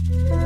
Hello.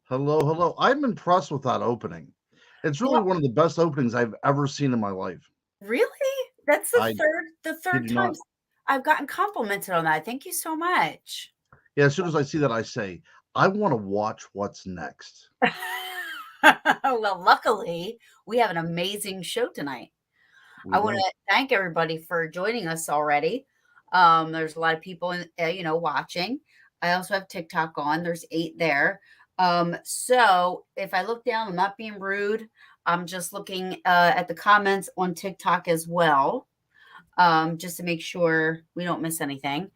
Hello, hello. I'm impressed with that opening. It's really Well, one of the best openings I've ever seen in my life. really? That's I the kid third you time not. I've gotten complimented on that. Thank you so much. Yeah, as soon as I see that, I say, I want to watch what's next. Well, luckily, we have an amazing show tonight. We I want do. to thank everybody for joining us already. There's a lot of people, watching. I also have TikTok on. There's 8 there. So if I look down, I'm not being rude. I'm just looking at the comments on TikTok as well, just to make sure we don't miss anything.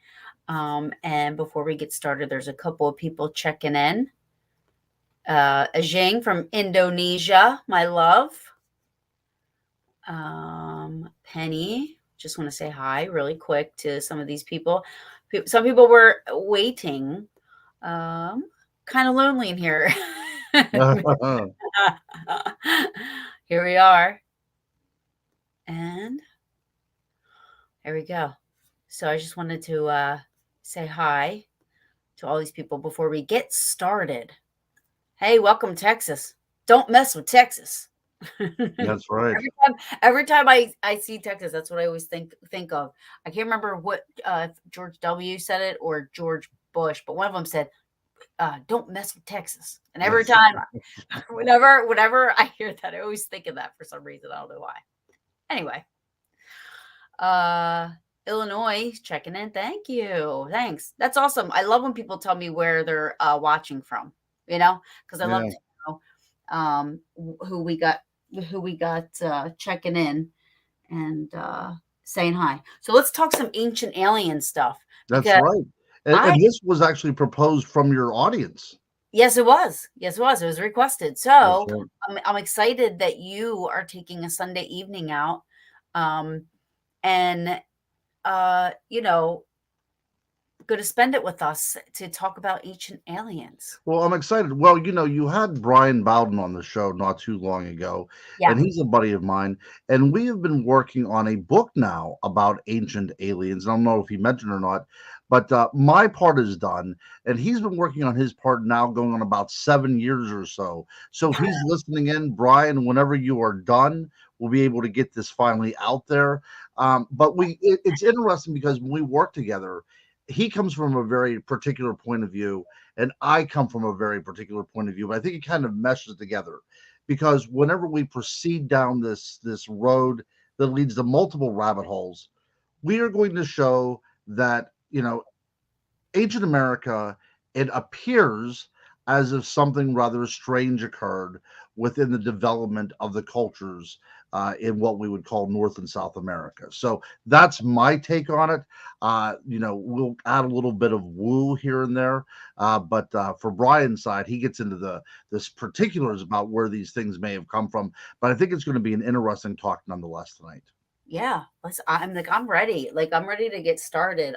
And before we get started, there's a couple of people checking in. Ajing from Indonesia, my love. Penny, just want to say hi really quick to some of these people. Some people were waiting. Kind of lonely in here. Here we are. And here we go. So I just wanted to say hi to all these people before we get started. Hey, welcome Texas. Don't mess with Texas. That's right. every time I see Texas, that's what I always think of. I can't remember what George W. said it or George Bush, but one of them said, "Don't mess with Texas." And every Yes. time, whenever I hear that, I always think of that for some reason. I don't know why. Anyway, Illinois checking in. Thank you. Thanks. That's awesome. I love when people tell me where they're watching from. Because I love Yeah. to know who we got checking in and saying hi. So let's talk some ancient alien stuff That's because right. I And this was actually proposed from your audience. yes it was. Yes it was. It was requested. That's So right. I'm excited that you are taking a Sunday evening out um and you know going to spend it with us to talk about ancient aliens. Well, I'm excited. Well, you had Brian Bowden on the show not too long ago, Yeah. and he's a buddy of mine. And we have been working on a book now about ancient aliens. I don't know if he mentioned or not, but my part is done, and he's been working on his part now, going on about 7 years or so. So if he's listening in, Brian, whenever you are done, we'll be able to get this finally out there. But it's interesting because when we work together, he comes from a very particular point of view and I come from a very particular point of view. But I think it kind of meshes together because whenever we proceed down this road that leads to multiple rabbit holes, we are going to show that ancient America, it appears as if something rather strange occurred within the development of the cultures in what we would call North and South America. So that's my take on it. We'll add a little bit of woo here and there, but for Brian's side, he gets into this particulars about where these things may have come from. But I think it's going to be an interesting talk nonetheless tonight. Yeah, I'm ready. Like I'm ready to get started.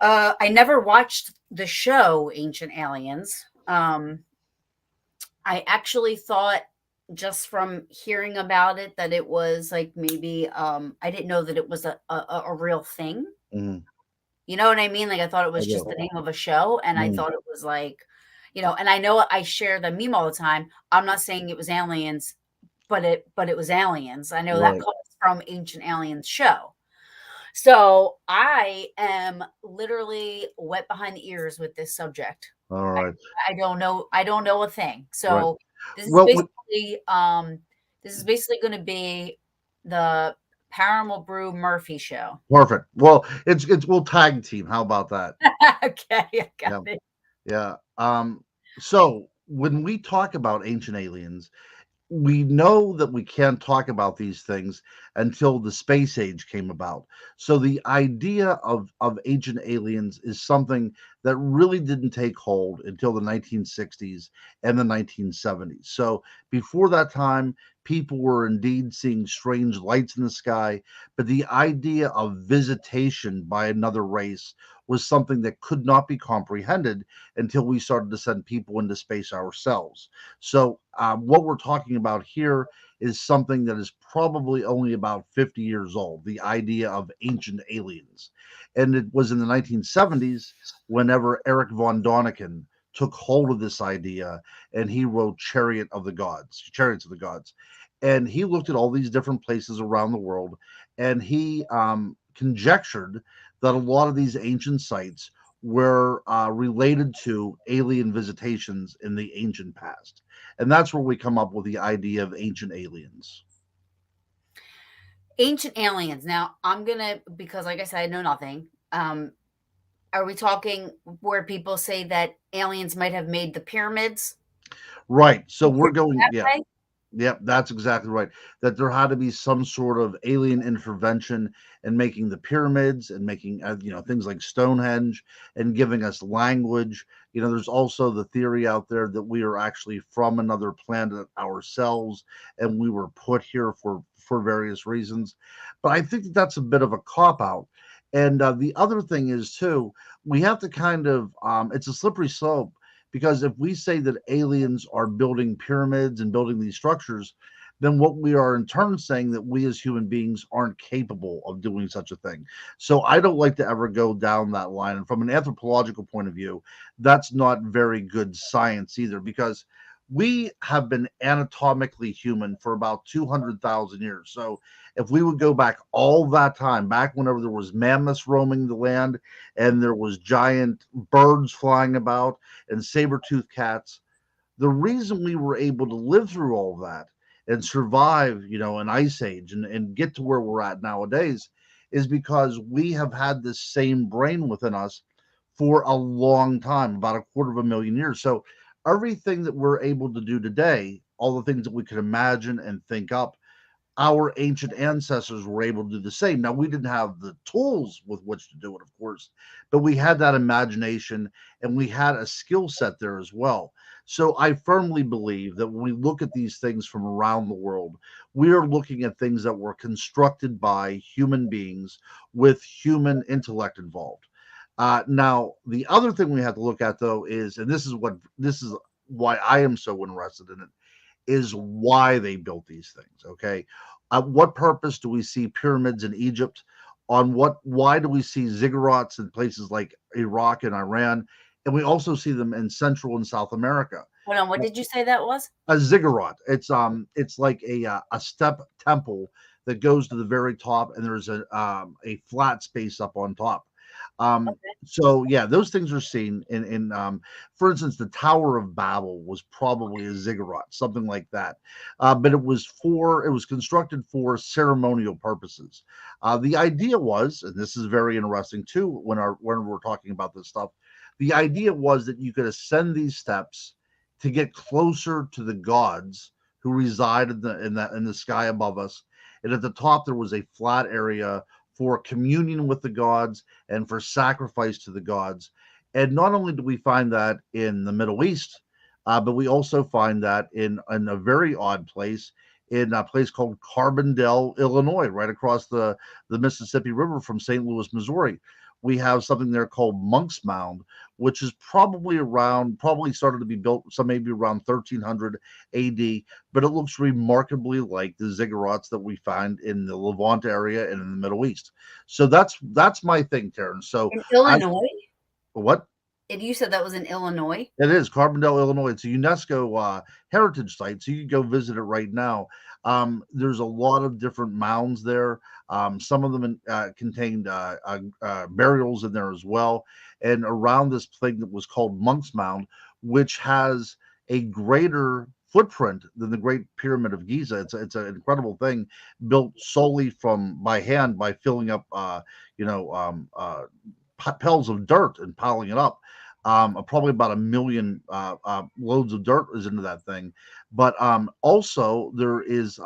I never watched the show Ancient Aliens. I actually thought just from hearing about it that it was like maybe I didn't know that it was a real thing. Mhm. You know what I mean? Like I thought it I was just do. the name of a show, and I Mhm. thought it was like, and I know I share the meme all the time. I'm not saying it was aliens, but it was aliens. I know that Right. comes from Ancient Aliens show. So I am literally wet behind the ears with this subject. All I right. I don't know a thing. Right. So this is Well, what basically this is basically going to be the Paranormal Brew Murphy show. perfect. Well, it's we'll tag team. How about that? Okay, I got Yeah. it. Yeah. So when we talk about ancient aliens, we know that we can't talk about these things until the space age came about. So the idea of ancient aliens is something that really didn't take hold until the 1960s and the 1970s. So before that time, people were indeed seeing strange lights in the sky, but the idea of visitation by another race was something that could not be comprehended until we started to send people into space ourselves. So, what we're talking about here is something that is probably only about 50 years old, the idea of ancient aliens. And it was in the 1970s whenever Eric von Däniken took hold of this idea and he wrote Chariots of the Gods. And he looked at all these different places around the world and he conjectured that a lot of these ancient sites were related to alien visitations in the ancient past. And that's where we come up with the idea of ancient aliens. Ancient aliens. Now I'm gonna because like I said, I know nothing. Are we talking where people say that aliens might have made the pyramids? Right. So Is we're it going, that yeah. way? Yep, that's exactly right. That there had to be some sort of alien intervention in making the pyramids and making things like Stonehenge and giving us language. There's also the theory out there that we are actually from another planet ourselves and we were put here for various reasons. But I think that that's a bit of a cop out. And the other thing is too, we have to kind of it's a slippery slope because if we say that aliens are building pyramids and building these structures, then what we are in turn saying that we as human beings aren't capable of doing such a thing. So I don't like to ever go down that line. And from an anthropological point of view, that's not very good science either, because we have been anatomically human for about 200,000 years. So if we would go back all that time, back whenever there was mammoths roaming the land and there was giant birds flying about and saber-toothed cats, the reason we were able to live through all of that and survive, an ice age and get to where we're at nowadays is because we have had this same brain within us for a long time, about a quarter of a million years. So everything that we're able to do today, all the things that we could imagine and think up, our ancient ancestors were able to do the same. Now, we didn't have the tools with which to do it, of course, but we had that imagination and we had a skill set there as well. So I firmly believe that when we look at these things from around the world, we are looking at things that were constructed by human beings with human intellect involved. Now, the other thing we have to look at, though, is, and this is why I am so interested in it, is why they built these things. Okay, what purpose do we see pyramids in Egypt? Why do we see ziggurats in places like Iraq and Iran? And we also see them in Central and South America. Hold on, what did you say that was? A ziggurat. It's like a step temple that goes to the very top, and there's a flat space up on top. Okay. So yeah, those things are seen for instance, the Tower of Babel was probably a ziggurat, something like that. But it was constructed for ceremonial purposes. The idea was, and this is very interesting too, when we're talking about this stuff, the idea was that you could ascend these steps to get closer to the gods who reside in the sky above us. And at the top there was a flat area for communion with the gods and for sacrifice to the gods. And not only do we find that in the Middle East, but we also find that in a very odd place, in a place called Carbondale, Illinois, right across the Mississippi River from St. Louis, Missouri. We have something there called Monk's Mound, which is probably started to be built some maybe around 1300 AD, but it looks remarkably like the ziggurats that we find in the Levant area and in the Middle East. So that's my thing, Terrence. So In I Illinois? what And you said that was in Illinois? it is Carbondale, Illinois. It's a UNESCO heritage site, so you can go visit it right now. There's a lot of different mounds there. Some of them contained burials in there as well. And around this thing that was called Monk's Mound, which has a greater footprint than the Great Pyramid of Giza. It's an incredible thing built solely from by hand by filling up you know piles of dirt and piling it up. Probably about a million loads of dirt is into that thing, but also there is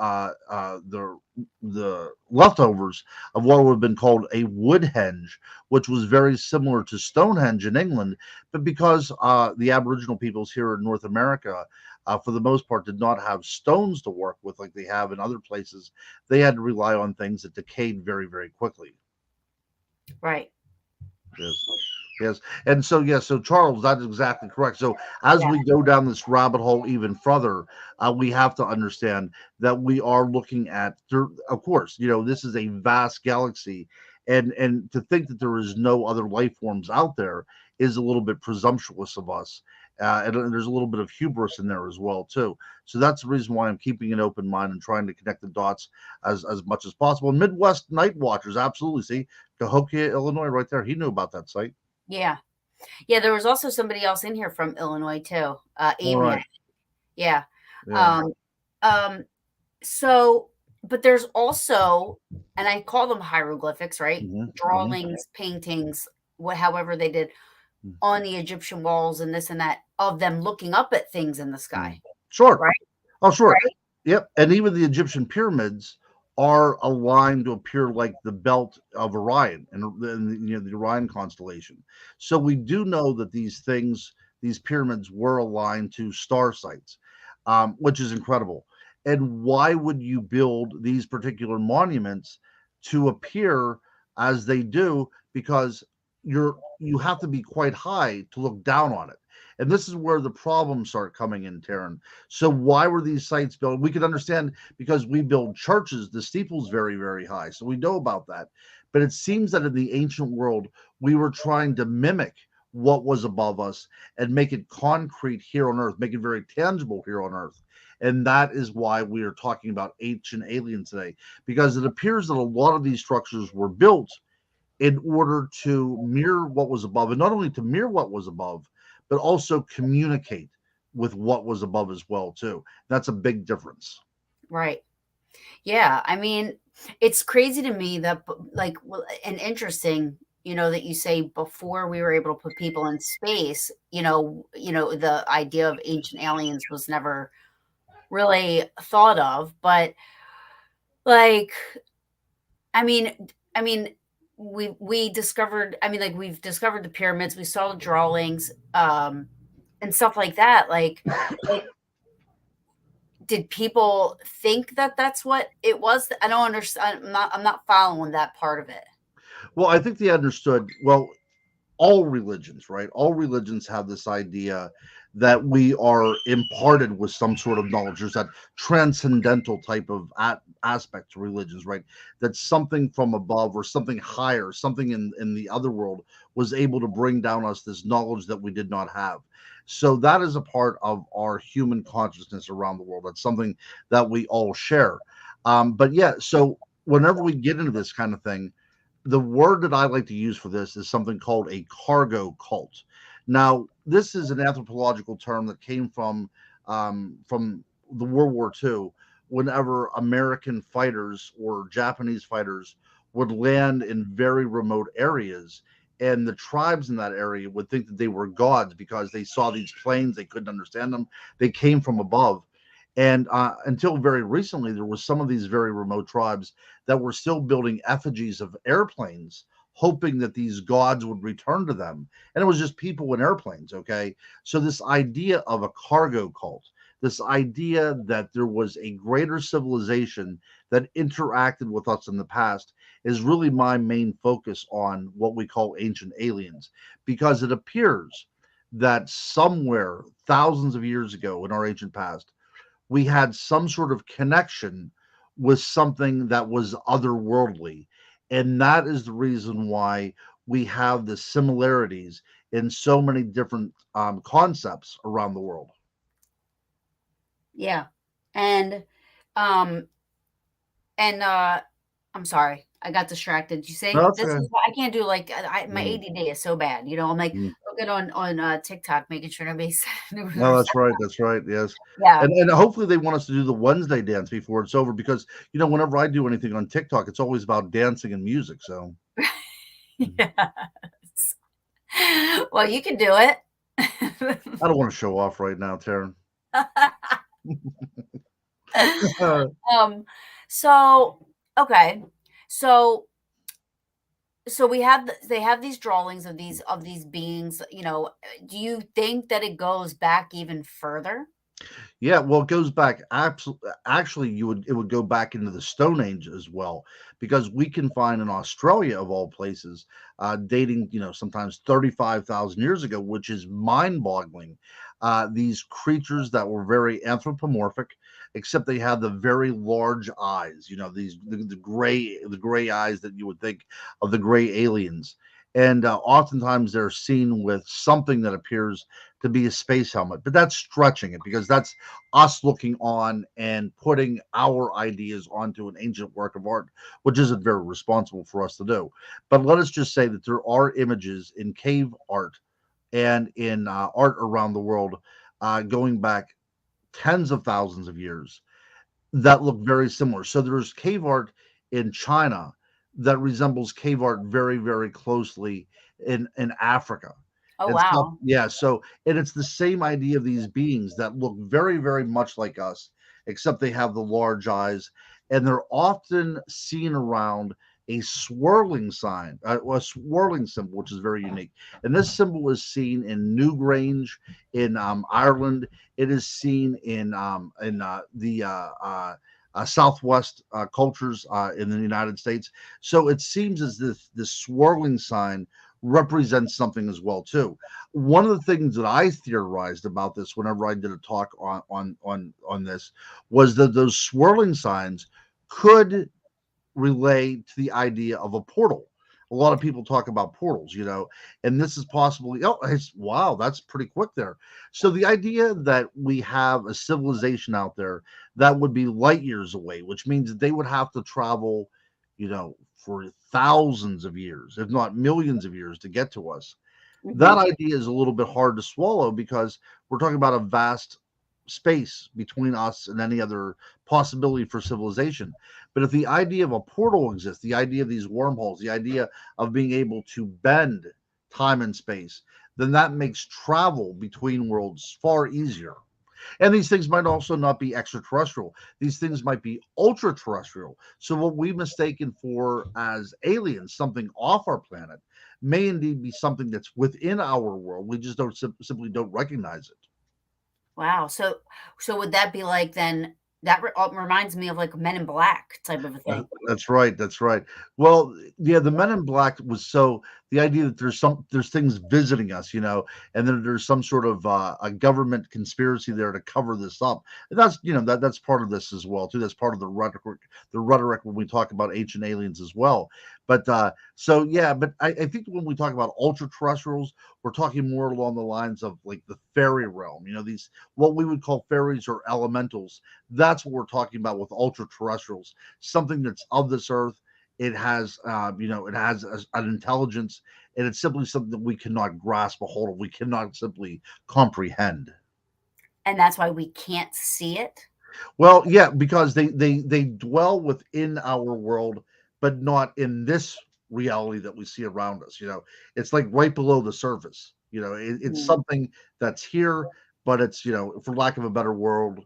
the leftovers of what would have been called a Woodhenge, which was very similar to Stonehenge in England, but because the Aboriginal peoples here in North America, for the most part, did not have stones to work with like they have in other places, they had to rely on things that decayed very, very quickly. Right. Yes. Yes. And so, yes, so Charles, that's exactly correct. So, as Yeah. we go down this rabbit hole even further, we have to understand that we are looking at, of course, this is a vast galaxy. And to think that there is no other life forms out there is a little bit presumptuous of us. And there's a little bit of hubris in there as well, too. So that's the reason why I'm keeping an open mind and trying to connect the dots as much as possible. And Midwest Night Watchers, absolutely. See, Cahokia, Illinois, right there. He knew about that site. Yeah. Yeah, there was also somebody else in here from Illinois too, All Amy. right. Yeah. Yeah. Um, um, so, but there's also, and I call them hieroglyphics, right? Hmm. Hmm. Drawings, paintings, however they did on the Egyptian walls and this and that of them looking up at things in the Hmm. sky, Sure. right? Oh, sure. Right? Yep. And even the Egyptian pyramids are aligned to appear like the belt of Orion and the Orion constellation. So we do know that these pyramids were aligned to star sites, which is incredible. And why would you build these particular monuments to appear as they do? Because you have to be quite high to look down on it. And this is where the problems start coming in, Taryn. So why were these sites built? We could understand because we build churches, the steeple's very, very high. So we know about that. But it seems that in the ancient world, we were trying to mimic what was above us and make it concrete here on earth, make it very tangible here on earth. And that is why we are talking about ancient aliens today, because it appears that a lot of these structures were built in order to mirror what was above, and not only to mirror what was above, but also communicate with what was above as well too. That's a big difference. Right. Yeah. I mean, it's crazy to me that, like, and interesting, that you say before we were able to put people in space, the idea of ancient aliens was never really thought of, but like, I mean, I mean, we discovered, I mean, like, we've discovered the pyramids, we saw the drawings, and stuff like that. Like, did people think that that's what it was? I don't understand. I'm not following that part of it. Well, I think they understood. Well, all religions, right? All religions have this idea that we are imparted with some sort of knowledge. There's that transcendental type of aspect to religions, right? That something from above or something higher, something in the other world was able to bring down us this knowledge that we did not have. So that is a part of our human consciousness around the world. That's something that we all share. But yeah, so whenever we get into this kind of thing, the word that I like to use for this is something called a cargo cult. Now, this is an anthropological term that came from the World War II. Whenever American fighters or Japanese fighters would land in very remote areas, and the tribes in that area would think that they were gods because they saw these planes, they couldn't understand them, they came from above. And until very recently, there was some of these very remote tribes that were still building effigies of airplanes, hoping that these gods would return to them. And it was just people in airplanes, okay? So, this idea of a cargo cult, this idea that there was a greater civilization that interacted with us in the past, is really my main focus on what we call ancient aliens, because it appears that somewhere thousands of years ago in our ancient past, we had some sort of connection with something that was otherworldly. And that is the reason why we have the similarities in so many different concepts around the world. Yeah. And Um, and I'm sorry, I got distracted. You No, say that's this okay. is I can't do like my Mm, ADD is so bad. You know, I'm like mm. looking on TikTok, making sure nobody's No, that's right. That's right. Yes, yeah. and hopefully they want us to do the Wednesday dance before it's over because whenever I do anything on TikTok, it's always about dancing and music. So mm, Yes. Well, you can do it. I don't want to show off right now, Taryn. Uh, um, so okay. So we have they have these drawings of these beings, do you think that it goes back even further? Yeah, well, it goes back actually, it would go back into the Stone Age as well, because we can find in Australia, of all places, dating, sometimes 35,000 years ago, which is mind-boggling. These creatures that were very anthropomorphic, except they had the very large eyes, the gray eyes that you would think of the gray aliens. And oftentimes they're seen with something that appears to be a space helmet, but that's stretching it because that's us looking on and putting our ideas onto an ancient work of art, which isn't very responsible for us to do. But let us just say that there are images in cave art and in art around the world going back tens of thousands of years that look very similar. So there's cave art in China that resembles cave art very, very closely in Africa. Oh, And stuff, wow. yeah. So, and it's the same idea of these beings that look very, very much like us, except they have the large eyes, and they're often seen around a swirling sign, a swirling symbol, which is very unique. And this symbol is seen in Newgrange in Ireland. It is seen in the Southwest cultures in the United States. So it seems as if this swirling sign represents something as well too. One of the things that I theorized about this whenever I did a talk on this was that those swirling signs could relate to the idea of a portal. A lot of people talk about portals, and this is possibly, oh, wow, that's pretty quick there. So the idea that we have a civilization out there that would be light years away, which means that they would have to travel, for thousands of years, if not millions of years to get to us. That Mhm. idea is a little bit hard to swallow because we're talking about a vast space between us and any other possibility for civilization. But if the idea of a portal exists, the idea of these wormholes, the idea of being able to bend time and space, then that makes travel between worlds far easier. And these things might also not be extraterrestrial. These things might be ultra terrestrial. So, what we've mistaken for as aliens, something off our planet, may indeed be something that's within our world. We just don't simply don't recognize it. Wow. So would that be like then that reminds me of like Men in Black type of a thing. That's right. That's right. Well, yeah, the Men in Black was so the idea that there's things visiting us, and then there's some sort of a government conspiracy there to cover this up. And that's that's part of this as well too. That's part of the rhetoric when we talk about ancient aliens as well. But so yeah, but I think when we talk about ultra terrestrials, we're talking more along the lines of like the fairy realm. These what we would call fairies or elementals. That's what we're talking about with ultra terrestrials, something that's of this earth. It has an intelligence, and it's simply something that we cannot grasp a hold of. We cannot simply comprehend. And that's why we can't see it. Well, yeah, because they dwell within our world, but not in this reality that we see around us. It's like right below the surface. It's Mm. something that's here, but it's for lack of a better word,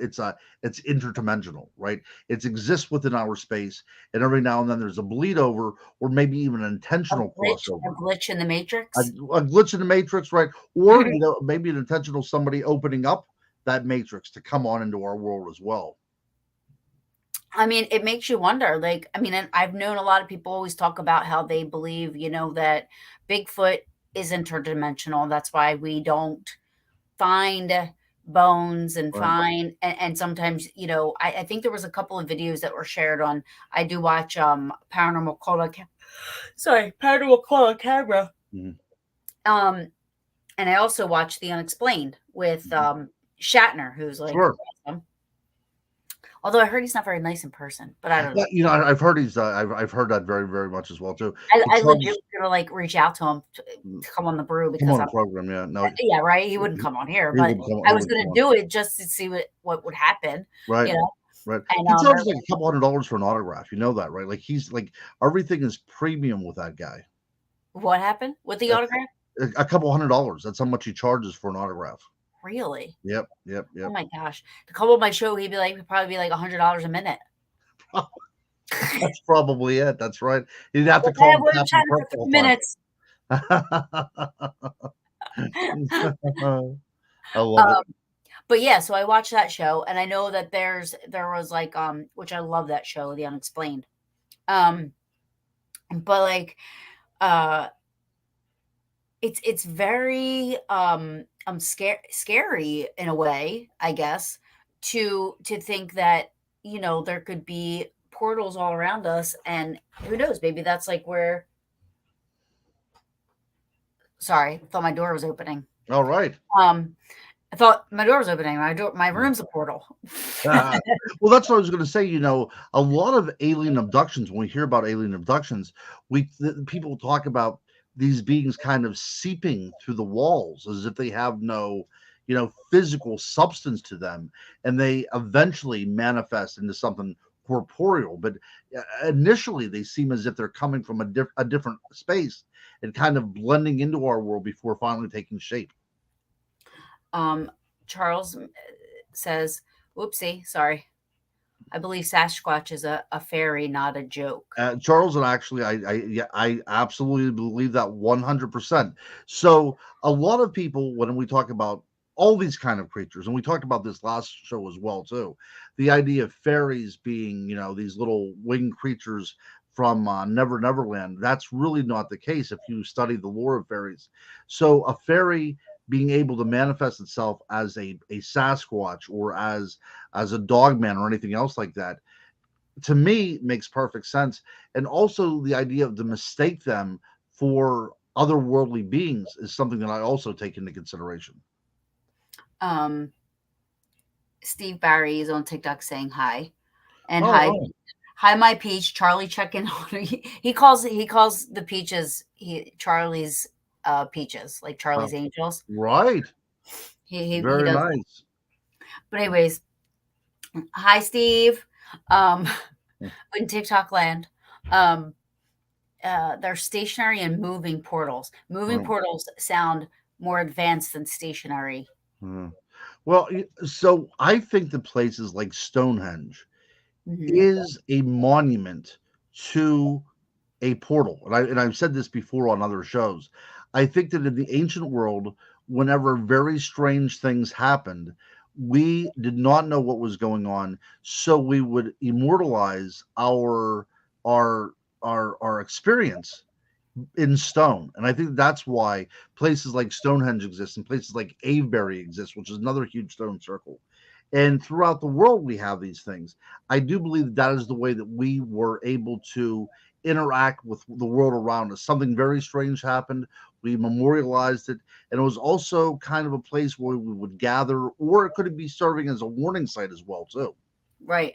it's interdimensional, right? It exists within our space, and every now and then there's a bleed over, or maybe even an intentional A crossover, glitch in the a, matrix. a glitch in the matrix, right? Or maybe an intentional somebody opening up that matrix to come on into our world as well. I mean, it makes you wonder. Like, I mean, and I've known a lot of people always talk about how they believe, that Bigfoot is interdimensional. That's why we don't find bones and Right. and sometimes, I think there was a couple of videos that were shared on. I do watch Paranormal Call Camera. Mhm. Um, and I also watch The Unexplained with Mhm. Shatner, who's like Sure. awesome. Although I heard he's not very nice in person, but I don't Yeah, know. I've heard he's I've heard that very, very much as well too. But I legit Charles, was gonna, like, reach out to him mm, to come on the brew come because on I'm the program, yeah, no, yeah, right? He wouldn't he come on here, he but would come I he was would gonna come on. do it just to see what would happen, Right, you know? right. And, He charges like everyone a couple $100 for an autograph, you know that, right? Like, he's like everything is premium with that guy. what happened with the A autograph? a couple $100, that's how much he charges for an autograph. Really? Yep, yep, Oh yep. my gosh. To come on my show, he'd probably be like $100 a minute. That's probably it, that's right. You'd have to Like, "Hey, call I'm him gonna Captain chat Kirk for the 3 whole minutes." time. I love it. Um, but yeah, so I watched that show, and I know that there was, like, which I love that show, The Unexplained. Um, but, like, uh, it's very, scary in a way, I guess, to think that, there could be portals all around us, and who knows, maybe that's, like, where sorry, I thought my door was opening. Alright. Um, I thought my door was opening, my room's a portal. Well, that's what I was gonna say, a lot of alien abductions, when we hear about alien abductions, people talk about these beings kind of seeping through the walls as if they have no, physical substance to them, and they eventually manifest into something corporeal, but, initially, they seem as if they're coming from a different space and kind of blending into our world before finally taking shape. Um, Charles says, "Whoopsie, sorry. I believe Sasquatch is a fairy, not a joke." Charles, and actually, yeah, I absolutely believe that 100%. So, a lot of people, when we talk about all these kind of creatures, and we talked about this last show as well, too, the idea of fairies being, these little winged creatures from Neverland, that's really not the case if you study the lore of fairies. So, a fairy being able to manifest itself as a Sasquatch or as a dogman or anything else like that, to me makes perfect sense. And also the idea of to mistake them for otherworldly beings is something that I also take into consideration. Um, Steve Barry is on TikTok saying hi. And Oh, hi, oh, hi, my peach. Charlie checking on he calls the peaches Charlie's peaches, like Charlie's oh, angels. right. He Very does that. nice. But anyways, hi Steve. Um in TikTok land. Um they're stationary and moving portals. Moving Mm, portals sound more advanced than stationary. mm. Well, so I think the places like Stonehenge Mhm. is a monument to a portal. And I've said this before on other shows. I think that in the ancient world, whenever very strange things happened, we did not know what was going on, so we would immortalize our our experience in stone. And I think that's why places like Stonehenge exist and places like Avebury exist, which is another huge stone circle. And throughout the world, we have these things. I do believe that that is the way that we were able to interact with the world around us. Something very strange happened. We memorialized it. And it was also kind of a place where we would gather, or it could be serving as a warning site as well, too. Right.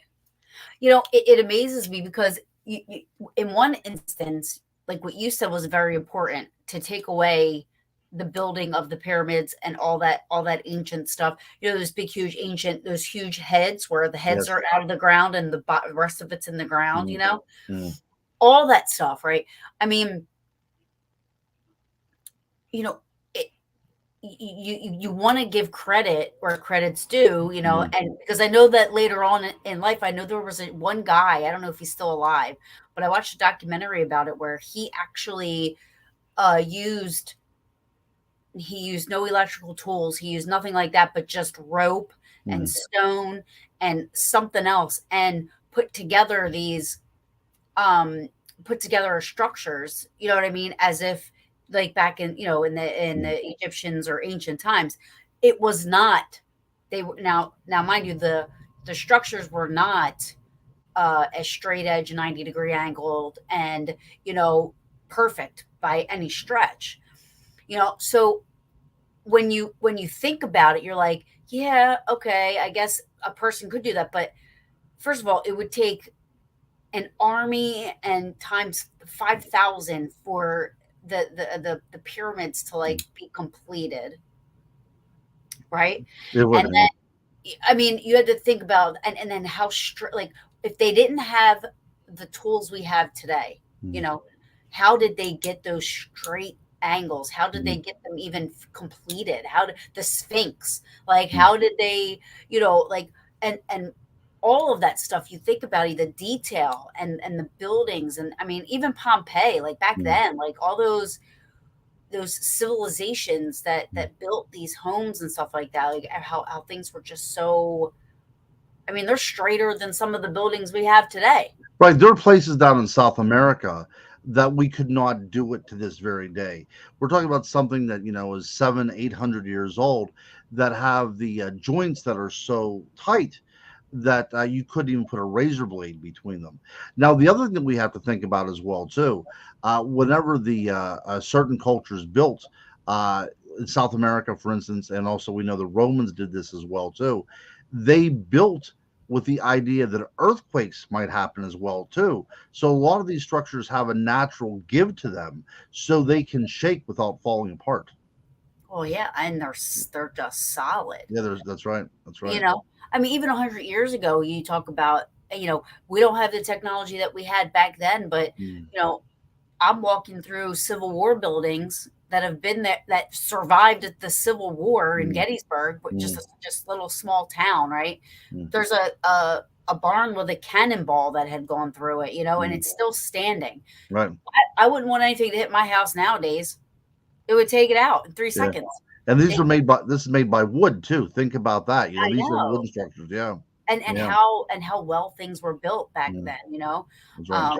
It amazes me because in one instance, like what you said was very important to take away the building of the pyramids and all that ancient stuff. Those big, huge, ancient, those huge heads where the heads Yes. are out of the ground and the rest of it's in the ground. Mm, mm, All that stuff, right? I mean, you know, it, you want to give credit where credit's due, mm. and because I know that later on in life, I know there was one guy, I don't know if he's still alive, but I watched a documentary about it where he actually uh, used he used no electrical tools, he used nothing like that, but just rope and Mm, stone and something else, and um put together structures, you know what I mean, as if like back in mm, the Egyptians or ancient times, it was not they were now mind you, the structures were not a straight edge 90-degree angled and perfect by any stretch, so when you think about it, you're like, yeah, okay, I guess a person could do that, but first of all, it would take an army and times 5,000 for the pyramids to like be completed, right? It would And have. I mean, you had to think about and then how like if they didn't have the tools we have today, you Mhm, know, how did they get those straight angles? How did they mhm, get them even completed? How did the Sphinx, like mhm, how did they, like and all of that stuff you think about it, the detail and the buildings and I mean even Pompeii, like back mhm, then, like all those civilizations mhm. that built these homes and stuff like that, like how things were just so. I mean, they're straighter than some of the buildings we have today. Right, there are places down in South America that we could not do it to this very day. We're talking about something that, is 7, 800 years old, that have the joints that are so tight that you couldn't even put a razor blade between them. Now, the other thing that we have to think about as well too, whenever the certain cultures built uh, in South America, for instance, and also we know the Romans did this as well too. They built with the idea that earthquakes might happen as well too. So a lot of these structures have a natural give to them, so they can shake without falling apart. Oh yeah, and they're just solid. Yeah, that's right. That's You right. know, I mean, even 100 years ago, you talk about we don't have the technology that we had back then, but Mm, you know, I'm walking through Civil War buildings that have been there that survived at the Civil War in mm, Gettysburg, but mm, just little small town, right? mm, There's a barn with a cannonball that had gone through it, and mm. it's still standing. Right. I wouldn't want anything to hit my house nowadays. It would take it out in three Yeah. seconds. And these It, are made by this is made by wood too. Think about that. I These are know, wooden structures. Yeah. and Yeah. how well things were built back Mm, then, that's right. um,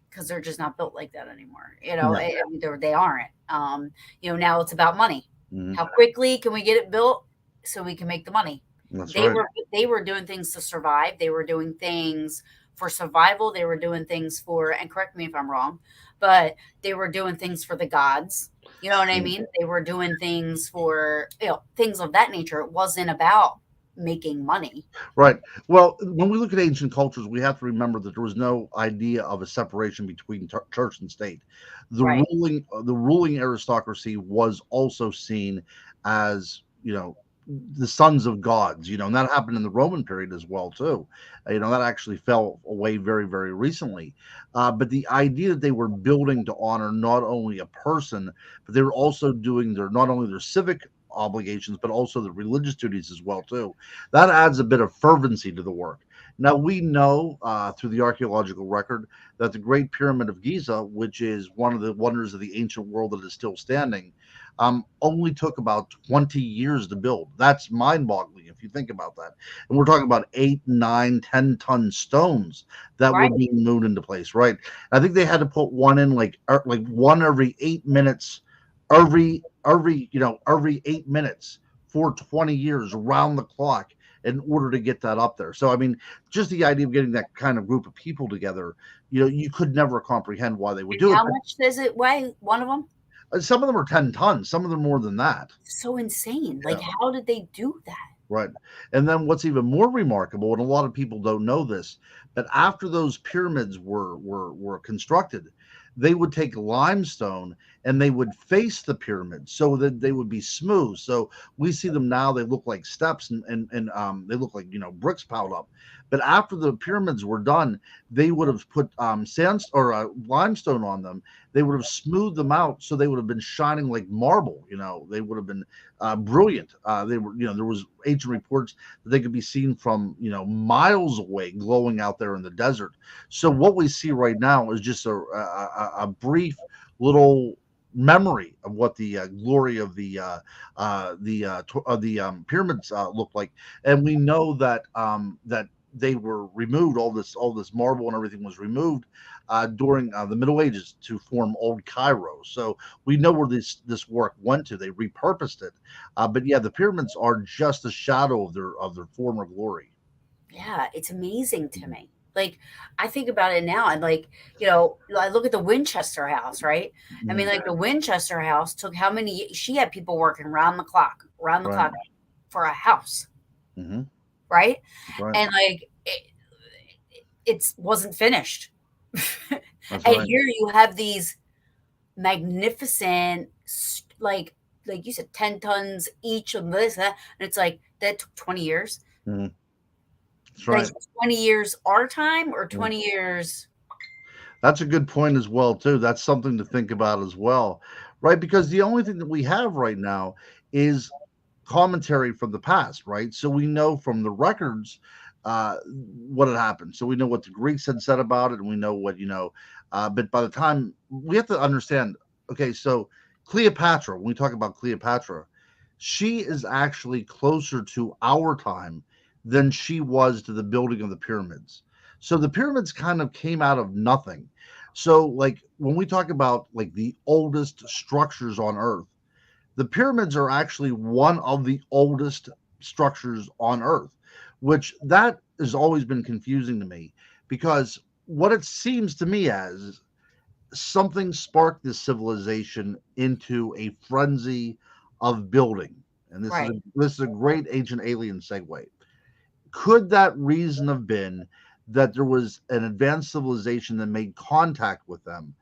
because they're just not built like that anymore. Yeah. I mean, they aren't. Now it's about money. Hmm. How quickly can we get it built so we can make the money? That's They right. were they were doing things to survive. They were doing things for survival. They were doing things for, and correct me if I'm wrong, but they were doing things for the gods. You know what I Yeah. mean? They were doing things for things of that nature. It wasn't about making money. Right. Well, when we look at ancient cultures, we have to remember that there was no idea of a separation between church and state. Right. The ruling aristocracy was also seen as, the sons of gods, and that happened in the Roman period as well too. That actually fell away very, very recently. But the idea that they were building to honor not only a person, but they were also doing their not only their civic obligations, but also the religious duties as well too. That adds a bit of fervency to the work. Now, we know through the archaeological record that the Great Pyramid of Giza, which is one of the wonders of the ancient world that is still standing, only took about 20 years to build. That's mind boggling if you think about that. And we're talking about 8, 9, 10-ton stones that were Right. being moved into place, right? I think they had to put one in like one every 8 minutes, every 8 minutes for 20 years around the clock in order to get that up there. So, I mean, just the idea of getting that kind of group of people together, you could never comprehend why they would And do it. how much does it weigh? One of them? Some of them are 10 tons, some of them more than that. So insane. Like, Yeah. how did they do that? Right. And then what's even more remarkable, and a lot of people don't know this, but after those pyramids were constructed, they would take limestone and they would face the pyramid so that they would be smooth. So we see them now, they look like steps and they look like bricks piled up. But after the pyramids were done, they would have put sand or limestone on them. They would have smoothed them out so they would have been shining like marble. They would have been brilliant. They were, there was ancient reports that they could be seen from, miles away, glowing out there in the desert. So what we see right now is just a brief little memory of what the glory of the pyramids looked like, and we know that they were removed. All this marble and everything was removed during the Middle Ages to form Old Cairo. So we know where this work went to. They repurposed it, but yeah, the pyramids are just a shadow of their former glory. Yeah, it's amazing to Mhm, me. Like, I think about it now and like, I look at the Winchester house, right? I mean, mhm, like the Winchester house took how many she had people working round the right. clock for a house, Hmm. right? That's right. And like it wasn't finished. That's And right. here you have these magnificent, like you said, 10 tons each of this, that, and it's like that took 20 years. Mhm. That's Like right. 20 years our time or Mhm. 20 years. That's a good point as well too. That's something to think about as well, right? Because the only thing that we have right now is commentary from the past, right? So we know from the records what had happened. So we know what the Greeks had said about it, and we know what But by the time we have to understand, okay, so Cleopatra. When we talk about Cleopatra, she is actually closer to our time than she was to the building of the pyramids. So the pyramids kind of came out of nothing. So like when we talk about like the oldest structures on Earth, the pyramids are actually one of the oldest structures on Earth, which that has always been confusing to me because what it seems to me as something sparked this civilization into a frenzy of building. And Right. this is a great ancient alien segue. Could that reason have been that there was an advanced civilization that made contact with them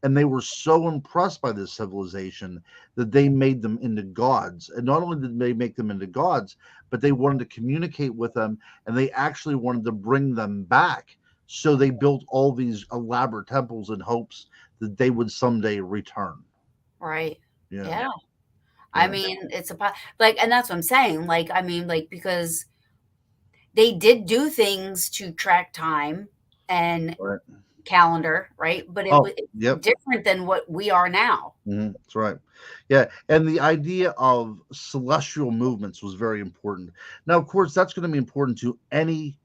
and they were so impressed by this civilization that they made them into gods. And not only did they make them into gods, but they wanted to communicate with them and they actually wanted to bring them back. So they built all these elaborate temples in hopes that they would someday return. Right. Yeah, Yeah. I yeah, mean, like, and that's what I'm saying. Like, I mean, like, because they did do things to track time and right. calendar, right? But it was Oh, yep. different than what we are now. That's right. Yeah, and the idea of celestial movements was very important. Now, of course, that's going to be important to any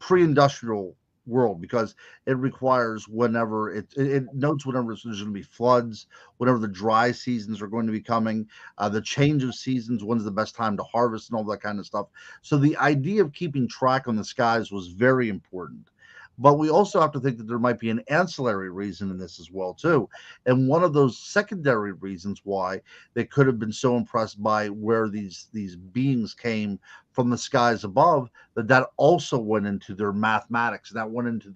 pre-industrial world because it requires whenever it notes whenever there's going to be floods, whenever the dry seasons are going to be coming, the change of seasons, when's the best time to harvest, and all that kind of stuff. So the idea of keeping track on the skies was very important. But we also have to think that there might be an ancillary reason in this as well too, and one of those secondary reasons why they could have been so impressed by where these beings came from the skies above that also went into their mathematics, that went into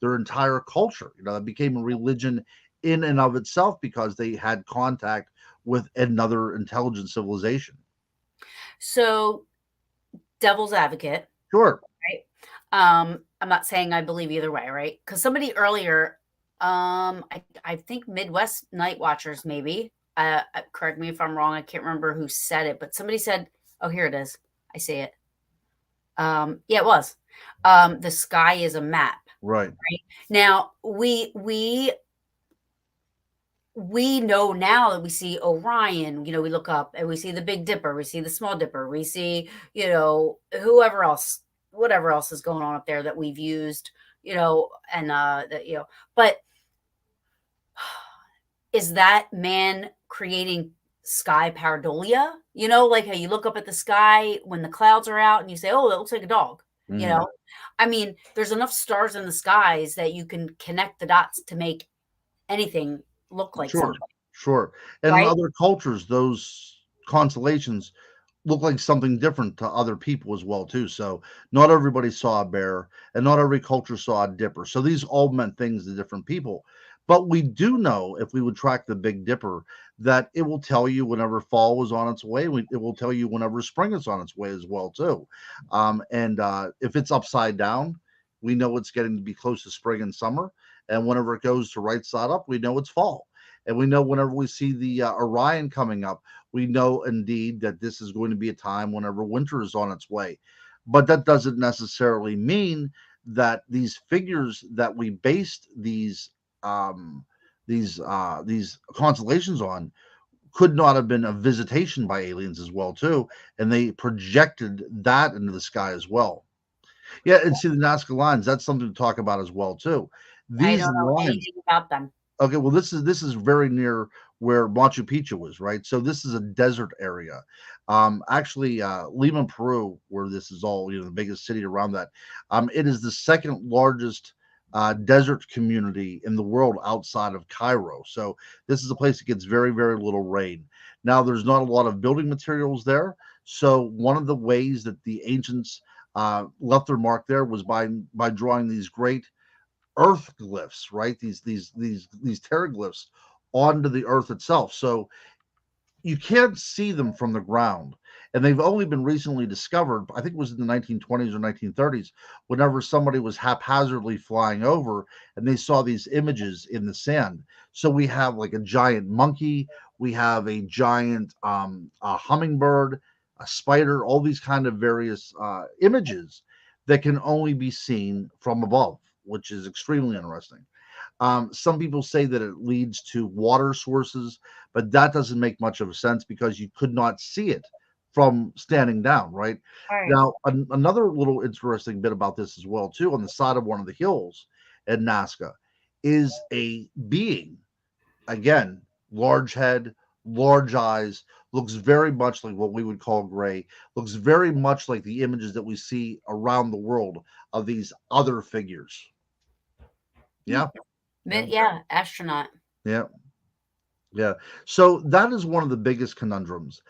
their entire culture. That became a religion in and of itself because they had contact with another intelligent civilization. So, devil's advocate, Sure. right? I'm not saying I believe either way, right? Because somebody earlier, I think Midwest Night Watchers, maybe. Correct me if I'm wrong. I can't remember who said it, but somebody said, "Oh, here it is. I see it." Yeah, it was. The sky is a map, Right. right? Now we know now that we see Orion, we look up and we see the Big Dipper, we see the Small Dipper, we see, whoever else, whatever else is going on up there that we've used, and but is that man creating sky pareidolia? Like how you look up at the sky when the clouds are out and you say, "Oh, that looks like a dog." You Mhm. know, I mean, there's enough stars in the skies that you can connect the dots to make anything look like Sure. something, Sure. And in right? other cultures, those constellations look like something different to other people as well too. So not everybody saw a bear, and not every culture saw a dipper. So these all meant things to different people. But we do know if we would track the Big Dipper that it will tell you whenever fall was on its way. It will tell you whenever spring is on its way as well too. And if it's upside down, we know it's getting to be close to spring and summer. And whenever it goes to right side up, we know it's fall. And we know whenever we see the Orion coming up, we know indeed that this is going to be a time whenever winter is on its way. But that doesn't necessarily mean that these figures that we based um, these constellations on could not have been a visitation by aliens as well too, and they projected that into the sky as well. Yeah, and see the Nazca lines. That's something to talk about as well too. I don't These know lines. anything about them. Okay, well, this is very near where Machu Picchu is, right? So this is a desert area. Actually, Lima, Peru, where this is all, the biggest city around that. It is the second largest desert community in the world outside of Cairo. So this is a place that gets very, very little rain. Now, there's not a lot of building materials there. So one of the ways that the ancients left their mark there was by drawing these great earth glyphs, right? These terraglyphs onto the earth itself. So you can't see them from the ground. And they've only been recently discovered, I think it was in the 1920s or 1930s, whenever somebody was haphazardly flying over and they saw these images in the sand. So we have like a giant monkey, we have a giant a hummingbird, a spider, all these kind of various images that can only be seen from above, which is extremely interesting. Some people say that it leads to water sources, but that doesn't make much of a sense because you could not see it from standing down, right? All right. Now, another little interesting bit about this as well, too, on the side of one of the hills in Nazca is a being. Again, large head, large eyes, looks very much like what we would call gray, looks very much like the images that we see around the world of these other figures. Hmm. Yeah, yeah, Yeah, astronaut. yeah. Yeah. So that is one of the biggest conundrums.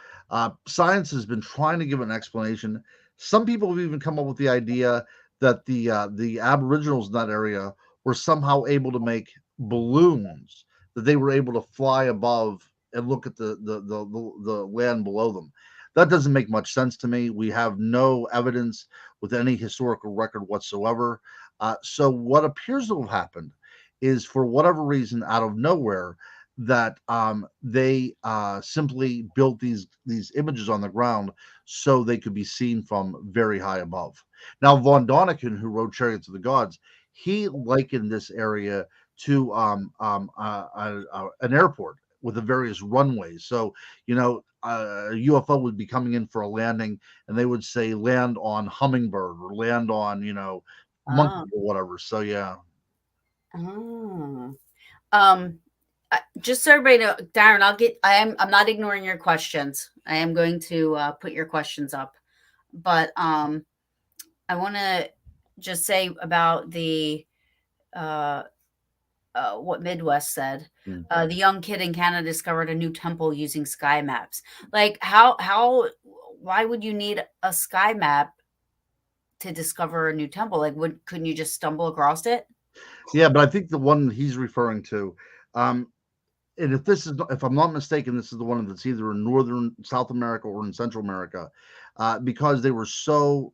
Science has been trying to give an explanation. Some people have even come up with the idea that the Aboriginals in that area were somehow able to make balloons that they were able to fly above and look at the land below them. That doesn't make much sense to me. We have no evidence with any historical record whatsoever. So what appears to have happened is, for whatever reason, out of nowhere, that they simply built these images on the ground so they could be seen from very high above. Now, Von Däniken, who wrote *Chariots of the Gods*, he likened this area to an airport with the various runways. So, a UFO would be coming in for a landing, and they would say land on Hummingbird or land on Monkey Oh. or whatever. So yeah. Oh. Um, just so everybody know, Darren, I'm not ignoring your questions. I am going to put your questions up, but I want to just say about the uh, what Midwest said. Mm. The young kid in Canada discovered a new temple using sky maps. Like how why would you need a sky map to discover a new temple? Like, couldn't you just stumble across it? Yeah, but I think the one he's referring to, um, and if I'm not mistaken, this is the one that's either in northern South America or in Central America, because they were so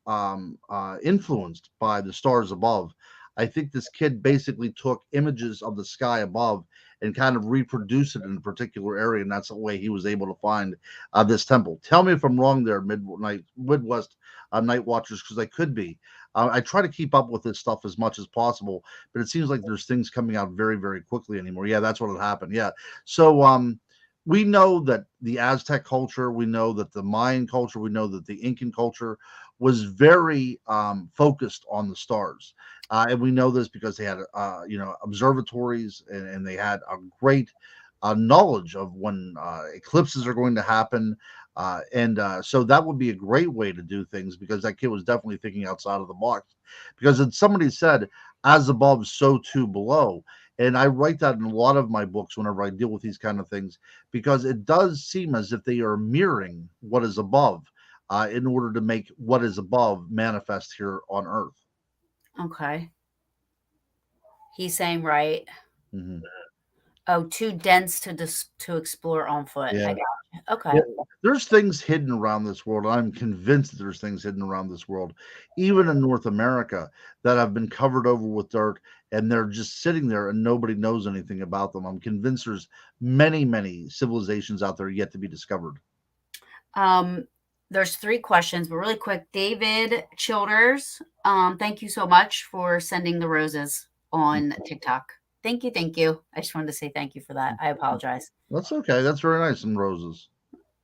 influenced by the stars above. I think this kid basically took images of the sky above and kind of reproduced it in a particular area, and that's the way he was able to find this temple. Tell me if I'm wrong there, Midwest Night Watchers, because I could be. I try to keep up with this stuff as much as possible, but it seems like there's things coming out very, very quickly anymore. Yeah, that's what had happened. Yeah. So we know that the Aztec culture, we know that the Mayan culture, we know that the Incan culture was very focused on the stars. And we know this because they had, observatories, and they had a great knowledge of when eclipses are going to happen. And so that would be a great way to do things, because that kid was definitely thinking outside of the box. Because somebody said, as above, so too below. And I write that in a lot of my books whenever I deal with these kind of things, because it does seem as if they are mirroring what is above in order to make what is above manifest here on Earth. Okay. He's saying right. Hmm. Oh, too dense to explore on foot. I Yeah. got you. Okay. Yeah, there's things hidden around this world. I'm convinced that there's things hidden around this world, even in North America, that have been covered over with dirt, and they're just sitting there and nobody knows anything about them. I'm convinced there's many, many civilizations out there yet to be discovered. Um, there's three questions, but really quick. David Childers, thank you so much for sending the roses on TikTok. Thank you, thank you. I just wanted to say thank you for that. I apologize. That's okay. That's very nice. Some roses.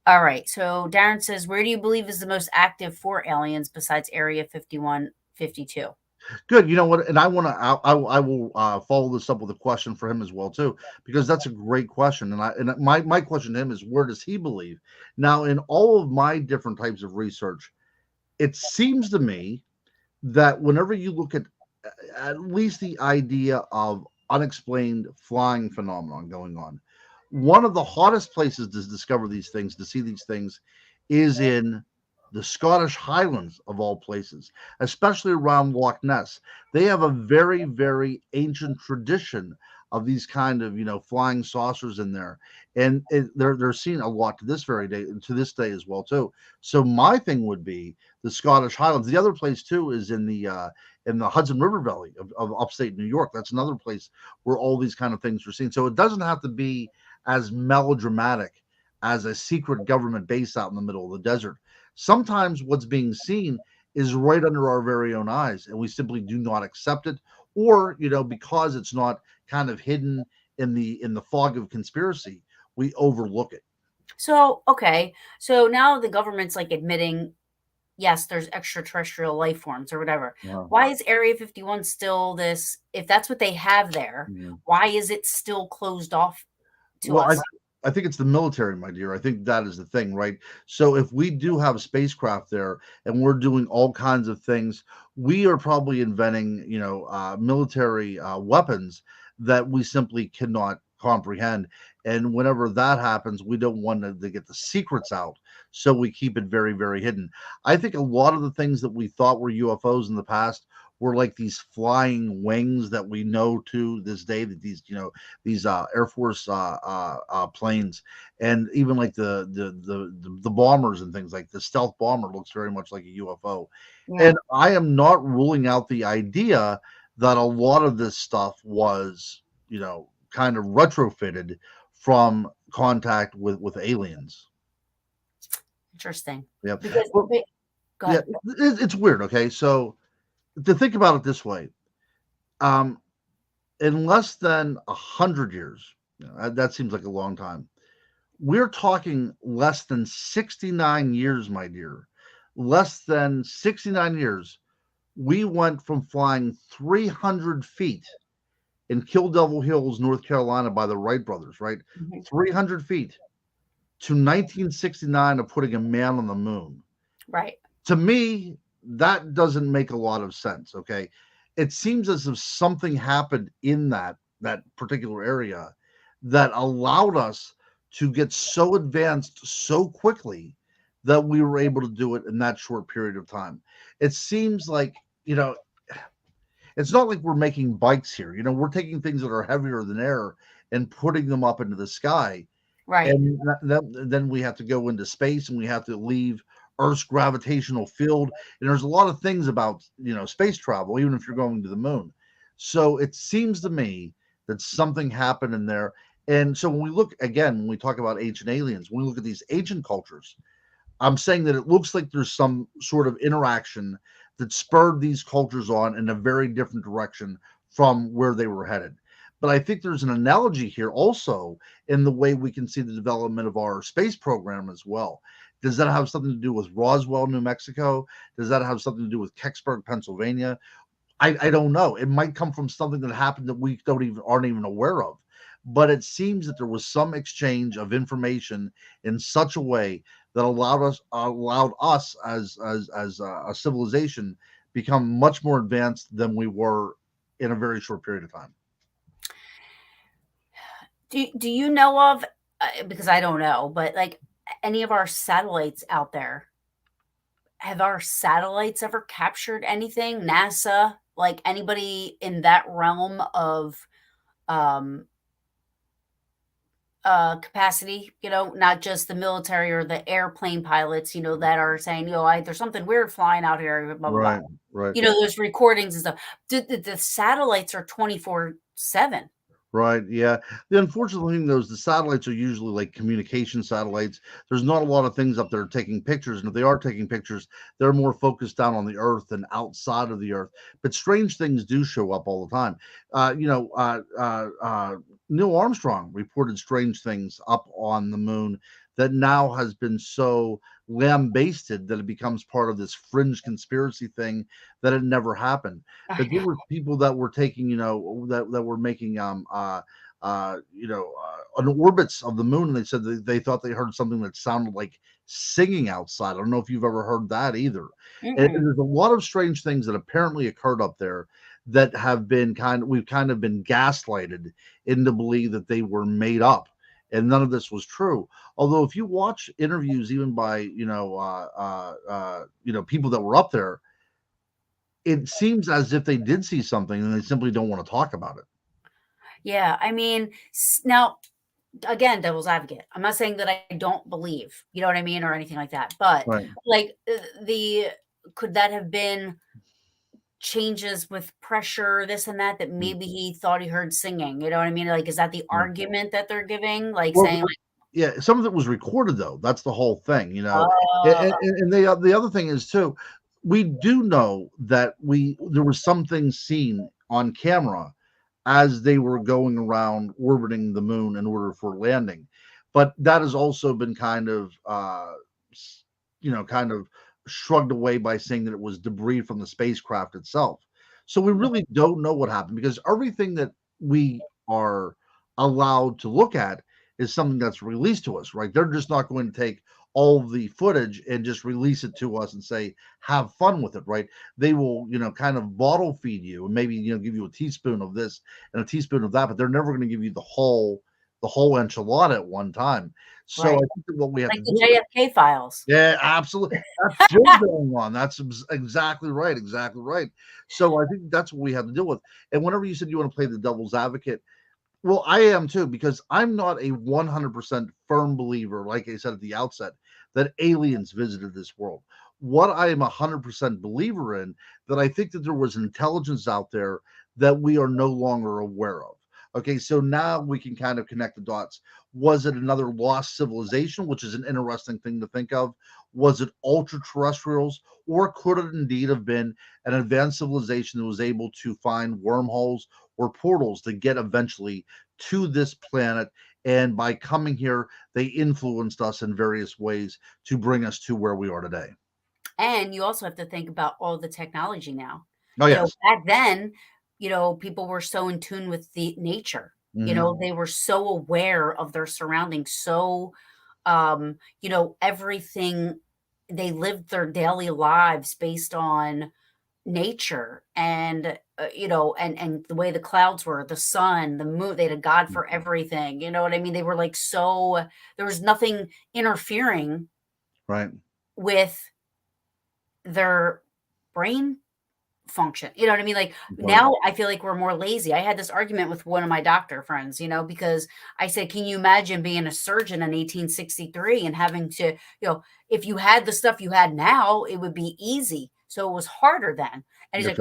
All right. So Darren says, where do you believe is the most active for aliens besides Area 51, 52? Good. You know what? And I will follow this up with a question for him as well too, because that's a great question. And my question to him is, where does he believe? Now, in all of my different types of research, it seems to me that whenever you look at least the idea of unexplained flying phenomenon going on, one of the hottest places to discover these things, to see these things, is in the Scottish Highlands of all places, especially around Loch Ness. They have a very, very ancient tradition of these kind of flying saucers in there, and they're seen a lot to this very day, to this day as well too. So my thing would be the Scottish Highlands. The other place too is in the Hudson River Valley of upstate New York. That's another place where all these kind of things are seen. So it doesn't have to be as melodramatic as a secret government base out in the middle of the desert. Sometimes what's being seen is right under our very own eyes, and we simply do not accept it, or because it's not kind of hidden in the fog of conspiracy, we overlook it. So, okay. So now the government's like admitting, yes, there's extraterrestrial life forms or whatever. Wow. Why is Area 51 still this? If that's what they have there, Mhm. why is it still closed off to Well, us? I think it's the military, my dear. I think that is the thing, right? So if we do have spacecraft there and we're doing all kinds of things, we are probably inventing, military weapons that we simply cannot comprehend. And whenever that happens, we don't want to get the secrets out. So we keep it very, very hidden. I think a lot of the things that we thought were UFOs in the past were like these flying wings that we know to this day, that these Air Force planes, and even like the bombers and things, like the stealth bomber looks very much like a UFO. Yeah. And I am not ruling out the idea that a lot of this stuff was, kind of retrofitted from contact with aliens. Interesting. Yep. Because Well, wait, go yeah, ahead. it's weird. Okay, so to think about it this way, um, in less than 100 years, that seems like a long time. We're talking less than 69 years, my dear. Less than 69 years. We went from flying 300 feet in Kill Devil Hills, North Carolina, by the Wright brothers, right? Mhm. 300 feet to 1969 of putting a man on the moon. Right. To me, that doesn't make a lot of sense. Okay. It seems as if something happened in that particular area that allowed us to get so advanced so quickly that we were able to do it in that short period of time. It seems like, you know, it's not like we're making bikes here. We're taking things that are heavier than air and putting them up into the sky, Right. and then we have to go into space, and we have to leave Earth's gravitational field. And there's a lot of things about space travel, even if you're going to the moon. So it seems to me that something happened in there. And so when we look again, when we talk about ancient aliens, when we look at these ancient cultures, I'm saying that it looks like there's some sort of interaction that spurred these cultures on in a very different direction from where they were headed. But I think there's an analogy here also in the way we can see the development of our space program as well. Does that have something to do with Roswell, New Mexico? Does that have something to do with Kecksburg, Pennsylvania? I don't know. It might come from something that happened that we don't even aren't even aware of. But it seems that there was some exchange of information in such a way that allowed us as a civilization become much more advanced than we were in a very short period of time. Do you know of, because I don't know, but like any of our satellites out there, have our satellites ever captured anything? NASA, like anybody in that realm of um capacity, not just the military or the airplane pilots, that are saying, there's something weird flying out here, blah blah blah. Right, right. Those recordings and stuff. The satellites are 24/7. Right. Yeah. The unfortunate thing, though, is the satellites are usually like communication satellites. There's not a lot of things up there taking pictures. And if they are taking pictures, they're more focused down on the Earth than outside of the Earth. But strange things do show up all the time. Uh, you know, uh, uh, uh, Neil Armstrong reported strange things up on the moon that now has been so lambasted that it becomes part of this fringe conspiracy thing that it never happened. I But there know. were people that were taking, that were making on orbits of the moon, and they said that they thought they heard something that sounded like singing outside. I don't know if you've ever heard that either. And Mm-mm. there's a lot of strange things that apparently occurred up there that have been we've kind of been gaslighted into believe that they were made up and none of this was true. Although, if you watch interviews, even by people that were up there, it seems as if they did see something and they simply don't want to talk about it. Yeah, I mean, now again, devil's advocate. I'm not saying that I don't believe, you know what I mean, or anything like that. But Right. like the could that have been changes with pressure, this and that, that Mm, maybe he thought he heard singing? You know what I mean? Like, is that the yeah. argument that they're giving? Like Well, saying, like, yeah, some of it was recorded though. That's the whole thing, you know. uh, And the other thing is too, we do know that we there was some things seen on camera as they were going around orbiting the moon in order for landing, but that has also been kind of kind of shrugged away by saying that it was debris from the spacecraft itself. So we really don't know what happened because everything that we are allowed to look at is something that's released to us, right? They're just not going to take all the footage and just release it to us and say, have fun with it, right? They will, kind of bottle feed you and maybe, give you a teaspoon of this and a teaspoon of that, but they're never going to give you the whole enchilada at one time. So I right, think that what we have like to the do, JFK files. yeah, absolutely. That's still going on. That's exactly right. Exactly right. So I think that's what we have to deal with. And whenever you said you want to play the devil's advocate, well, I am too, because I'm not a 100% firm believer, like I said at the outset, that aliens visited this world. What I am 100% believer in, that I think that there was intelligence out there that we are no longer aware of. Okay, so now we can kind of connect the dots. Was it another lost civilization, which is an interesting thing to think of? Was it ultra terrestrials, or could it indeed have been an advanced civilization that was able to find wormholes or portals to get eventually to this planet? And by coming here, they influenced us in various ways to bring us to where we are today. And you also have to think about all the technology now. Oh, yes. Back then, people were so in tune with the nature. Hmm. They were so aware of their surroundings, so everything, they lived their daily lives based on nature and and the way the clouds were, the sun, the moon, they had a god for everything. You know what I mean? They were like, so there was nothing interfering Right. with their brain function. You know what I mean? Like Right. now I feel like we're more lazy. I had this argument with one of my doctor friends, because I said, can you imagine being a surgeon in 1863 and having to, if you had the stuff you had now, it would be easy. So it was harder then. And he's like, That's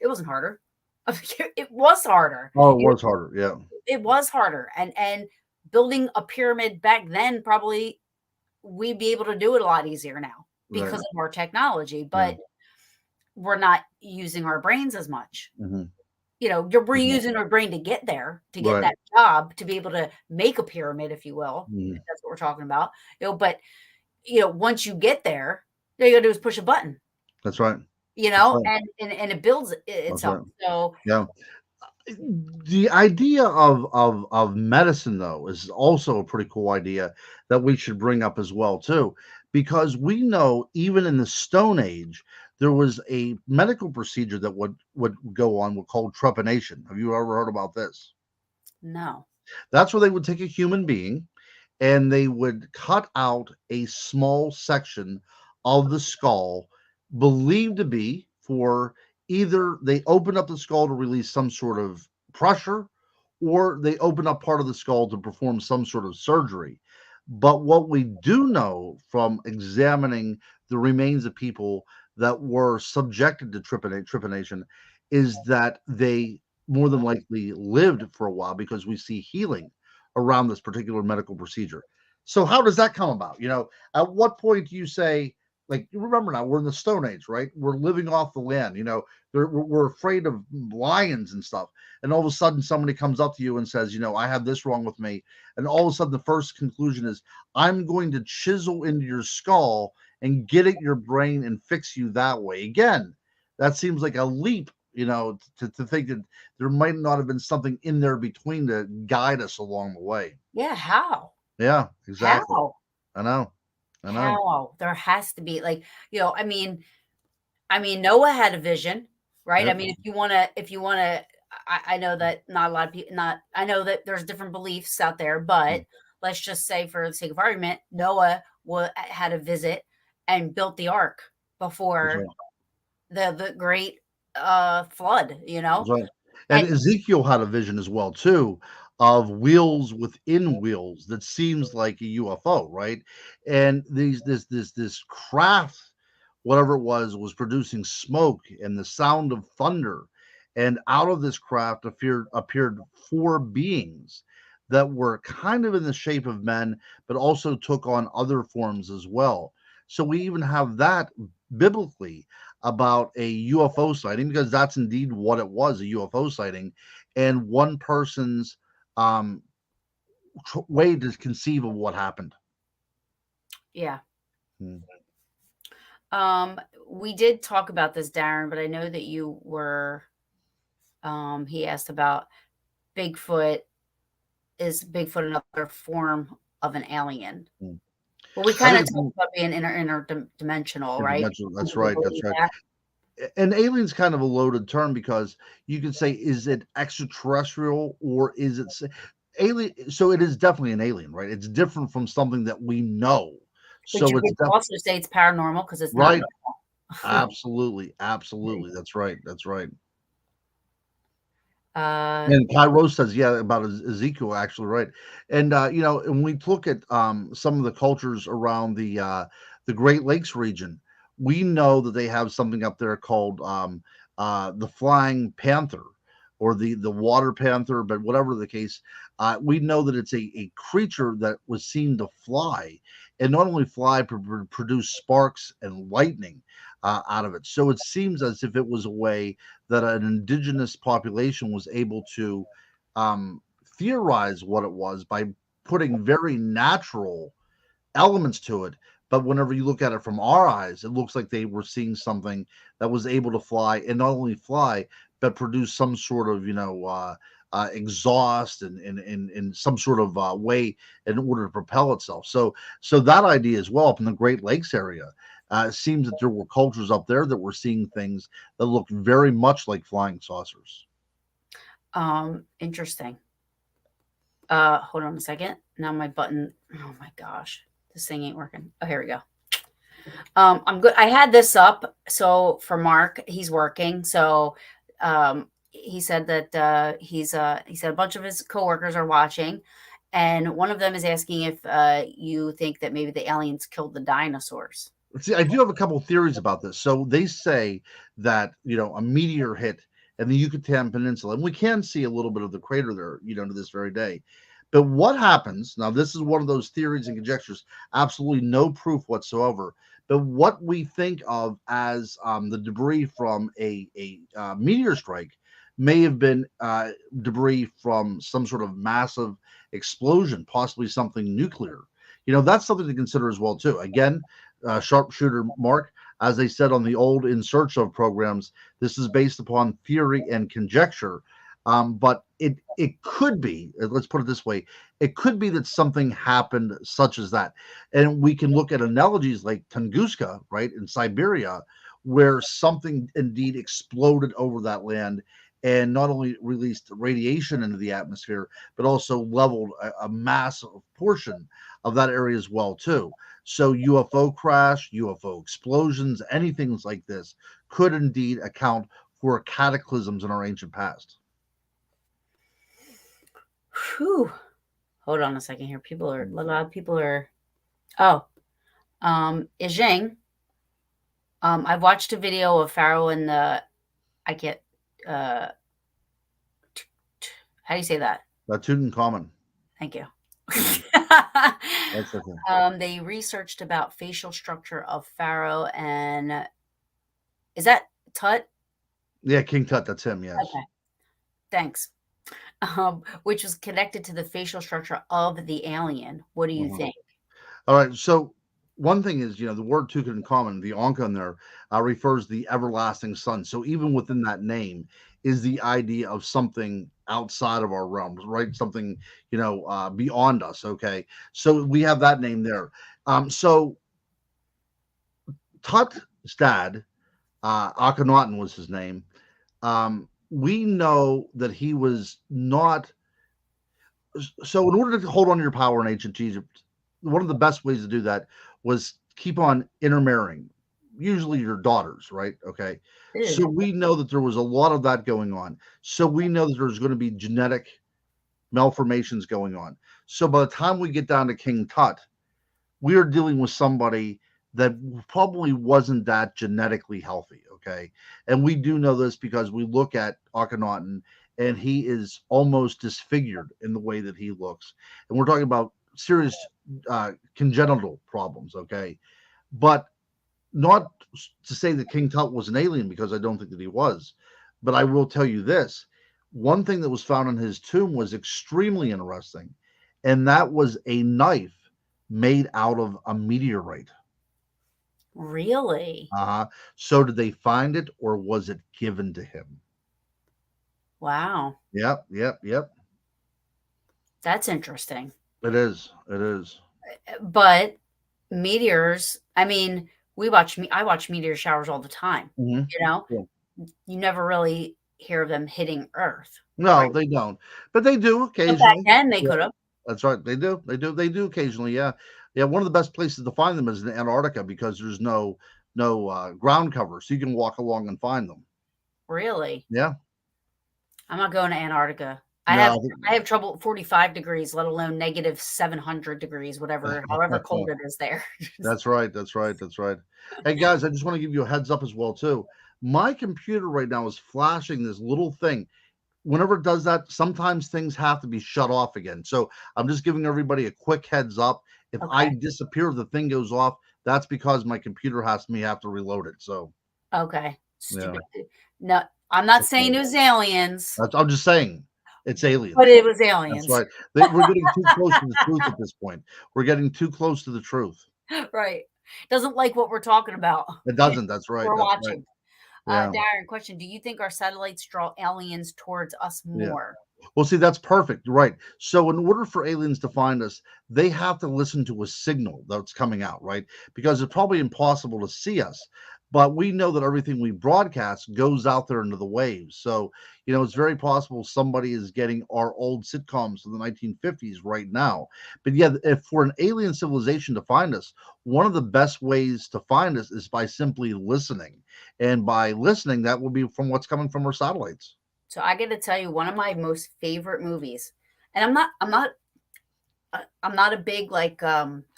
it right. wasn't hard. It wasn't harder. It was harder. Oh, it was harder. Yeah. It was harder. And building a pyramid back then, probably we'd be able to do it a lot easier now Right. because of our technology. Yeah. But we're not using our brains as much. Hmm. We're using our brain to get there, to get Right. that job, to be able to make a pyramid, if you will, if Hmm. that's what we're talking about. But once you get there, all you gotta do is push a button, That's right. That's right. and it builds That's itself. right. So Yeah. The idea of medicine though is also a pretty cool idea that we should bring up as well too, because we know even in the Stone Age there was a medical procedure that would go on called trepanation. Have you ever heard about this? no. That's where they would take a human being and they would cut out a small section of the skull, believed to be for either they open up the skull to release some sort of pressure, or they open up part of the skull to perform some sort of surgery. But what we do know from examining the remains of people that were subjected to trepanation is that they more than likely lived for a while, because we see healing around this particular medical procedure. So how does that come about? At what point do you say, like, remember now we're in the Stone Age, right? We're living off the land. We're afraid of lions and stuff, and all of a sudden somebody comes up to you and says, I have this wrong with me, and all of a sudden the first conclusion is, I'm going to chisel into your skull and get at your brain and fix you that way. Again, that seems like a leap, to think that there might not have been something in there between to guide us along the way. Yeah, how? Yeah, exactly. How? I know. I know. How? There has to be, like, I mean, Noah had a vision, right? I Yep. mean, if you wanna, I know that not a lot of people, not I know that there's different beliefs out there, but, let's just say for the sake of argument, Noah had a visit and built the ark That's before right. the great flood, That's right. And and Ezekiel had a vision as well too of wheels within wheels that seems like a UFO, right? And this craft, whatever it was producing smoke and the sound of thunder. And out of this craft appeared four beings that were kind of in the shape of men, but also took on other forms as well. So we even have that biblically about a UFO sighting because that's indeed what it was, a UFO sighting, and one person's um, way to conceive of what happened. yeah. Hmm. Um, we did talk about this, Darren, but I know that you were. He asked about Bigfoot. Is Bigfoot another form of an alien? Hmm. Well, we I kind think of it's talked about being interdimensional, right? interdimensional. Some That's people right. That's believe right. that. And alien's kind of a loaded term because you could say, is it extraterrestrial or is it alien? So it is definitely an alien, right? It's different from something that we know. But So you it's could also say it's paranormal because it's not right. normal. Absolutely. Absolutely. That's right. That's right. uh, And Cairo says, yeah, about Ezekiel, actually, right. And and we look at some of the cultures around the Great Lakes region, we know that they have something up there called the flying panther or the water panther, but whatever the case, we know that it's a creature that was seen to fly and not only fly, but produce sparks and lightning out of it. So it seems as if it was a way that an indigenous population was able to theorize what it was by putting very natural elements to it. But whenever you look at it from our eyes, it looks like they were seeing something that was able to fly and not only fly, but produce some sort of, exhaust and some sort of way in order to propel itself. So that idea as well up in the Great Lakes area. It seems that there were cultures up there that were seeing things that looked very much like flying saucers. Interesting. Hold on a second. Now my button. Oh my gosh, this thing ain't working. Oh, here we go. I'm good. I had this up. So for Mark, he's working. So he said that he said a bunch of his coworkers are watching, and one of them is asking if you think that maybe the aliens killed the dinosaurs. See, I do have a couple theories about this. So they say that a meteor hit in the Yucatan Peninsula, and we can see a little bit of the crater there, to this very day. But what happens now? This is one of those theories and conjectures. Absolutely no proof whatsoever. But what we think of as the debris from a meteor strike may have been debris from some sort of massive explosion, possibly something nuclear. That's something to consider as well too. Again, sharpshooter Mark, as they said on the old In Search of programs, this is based upon theory and conjecture. But it could be, let's put it this way, it could be that something happened such as that. And we can look at analogies like Tunguska, right, in Siberia, where something indeed exploded over that land and not only released radiation into the atmosphere, but also leveled a massive portion of that area as well, too. So UFO crash, UFO explosions, anything like this could indeed account for cataclysms in our ancient past. Whew. Hold on a second here. A lot of people are. Oh, Ijing. I've watched a video of Pharaoh and the. I get. Uh, how do you say that? Tutankhamun. Thank you. Mhm. That's okay. They researched about facial structure of Pharaoh, and is that Tut? Yeah, King Tut, that's him, yes. Okay, thanks. Which was connected to the facial structure of the alien. What do you Uh-huh. think? All right. So one thing is, the word Tutankhamun, the Anka in there, refers to the everlasting son. So even within that name is the idea of something outside of our realms, right? Something, beyond us. Okay. So we have that name there. So Tut's dad, Akhenaten was his name. We know that he was not So, in order to hold on to your power in ancient Egypt, one of the best ways to do that was keep on intermarrying, usually your daughters, right? Okay. Ew. So, we know that there was a lot of that going on. So, we know that there's going to be genetic malformations going on. So, by the time we get down to King Tut, we are dealing with somebody that probably wasn't that genetically healthy. Okay. And we do know this because we look at Akhenaten and he is almost disfigured in the way that he looks. And we're talking about serious congenital problems. Okay. But not to say that King Tut was an alien because I don't think that he was. But I will tell you this one thing that was found in his tomb was extremely interesting, and that was a knife made out of a meteorite. Really? Uh-huh. So did they find it or was it given to him? Wow. Yep, yep, yep. That's interesting. It is. It is. But meteors, I mean, I watch meteor showers all the time, Mhm. you know? Yeah. You never really hear of them hitting Earth, No, right? they don't. But they do But back occasionally. then they Yeah, could have. that's right. They do. They do. They do occasionally. Yeah. Yeah. One of the best places to find them is in Antarctica because there's no ground cover, so you can walk along and find them. Really? Yeah. I'm not going to Antarctica. No. I have trouble at 45 degrees, let alone negative 700 degrees, whatever, however cold it is there. That's right. That's right. That's right. Hey guys, I just want to give you a heads up as well too. My computer right now is flashing this little thing. Whenever it does that, sometimes things have to be shut off again. So I'm just giving everybody a quick heads up. If I Okay. disappear, the thing goes off. That's because my computer has me have to reload it. So Okay. yeah, Stupid. No, I'm not saying it was aliens, I'm just saying it's but aliens. it was That's aliens. right. We're getting too close to the truth at this point. We're getting too close to the truth. Right. Doesn't like what we're talking about. It doesn't. That's right. We're That's right. watching. Yeah. Darren, question. Do you think our satellites draw aliens towards us Yeah. more? Well, see, that's perfect, right? So, in order for aliens to find us, they have to listen to a signal that's coming out, right? Because it's probably impossible to see us, but we know that everything we broadcast goes out there into the waves. So, it's very possible somebody is getting our old sitcoms from the 1950s right now. But yeah, if for an alien civilization to find us, one of the best ways to find us is by simply listening. And by listening, that will be from what's coming from our satellites. So I got to tell you, one of my most favorite movies, and I'm not a big like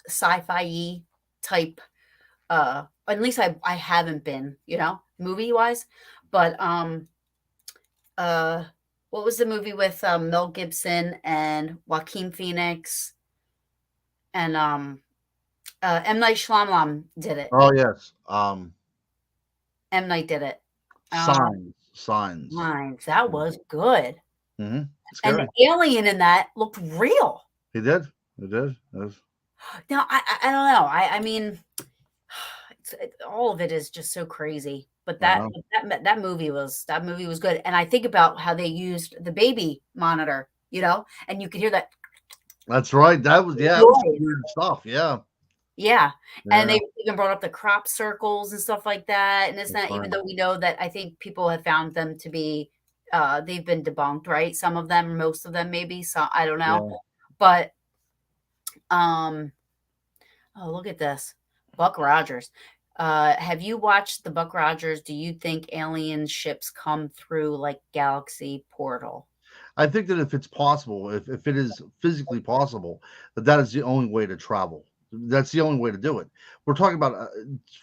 sci-fi type. At least I haven't been, movie wise. But uh, what was the movie with Mel Gibson and Joaquin Phoenix and M Night Shyamalan did it. Oh, yes. M Night did it. Signs. Mines. That Mhm. was good. And the Scary. alien in that looked real. He did. He did. Yes. Now I don't know. I mean, all of it is just so crazy. But I know. that movie was good. And I think about how they used the baby monitor, and you could hear that That's right. It was noise. weird stuff. Yeah. Yeah, and Yeah. they even brought up the crop circles and stuff like that, and it's That's not even right. though we know that I think people have found them to be, they've been debunked, right? Some of them, most of them maybe, so I don't know. Yeah. But, um oh, look at this. Buck Rogers. Have you watched the Buck Rogers? Do you think alien ships come through like galaxy portal? I think that if it's possible, if it is physically possible, that is the only way to travel. That's the only way to do it. We're talking about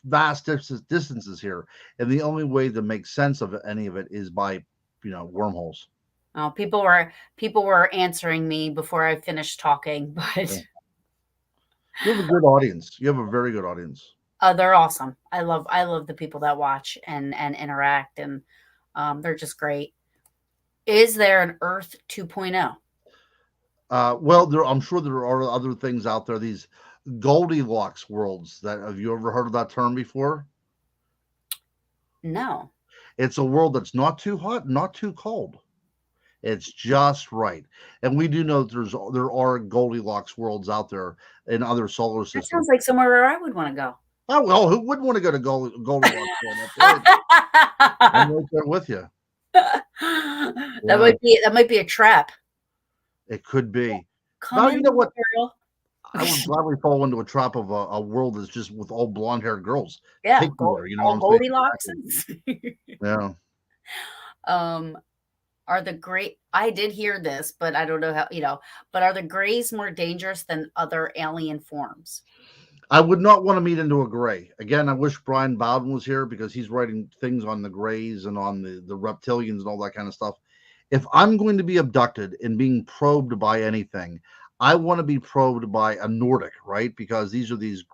vast distances here, and the only way to make sense of any of it is by, wormholes. Oh, people were answering me before I finished talking, Yeah. but You have a good audience. You have a very good audience. they're awesome. I love the people that watch and interact, and they're just great. Is there an Earth 2.0? Well, I'm sure there are other things out there. These Goldilocks worlds. That have you ever heard of that term before? No. It's a world that's not too hot, not too cold. It's just right. And we do know that there are Goldilocks worlds out there in other solar That systems. sounds like somewhere where I would want to go. Oh well, who wouldn't want to go to Goldilocks world? That's right. I'm right there with you. That Yeah. might be a trap. It could be. Come Well, in, you know little what? girl. I would gladly fall into a trap of a world that's just with all blonde haired girls. Yeah, Take me there. You know what all I'm saying? Exactly. Goldilocks. Yeah. um, are the gray? I did hear this, but I don't know how. But are the grays more dangerous than other alien forms? I would not want to meet into a gray. Again, I wish Brian Bowden was here because he's writing things on the grays and on the reptilians and all that kind of stuff. If I'm going to be abducted and being probed by anything, I want to be probed by a Nordic, right? Because these are these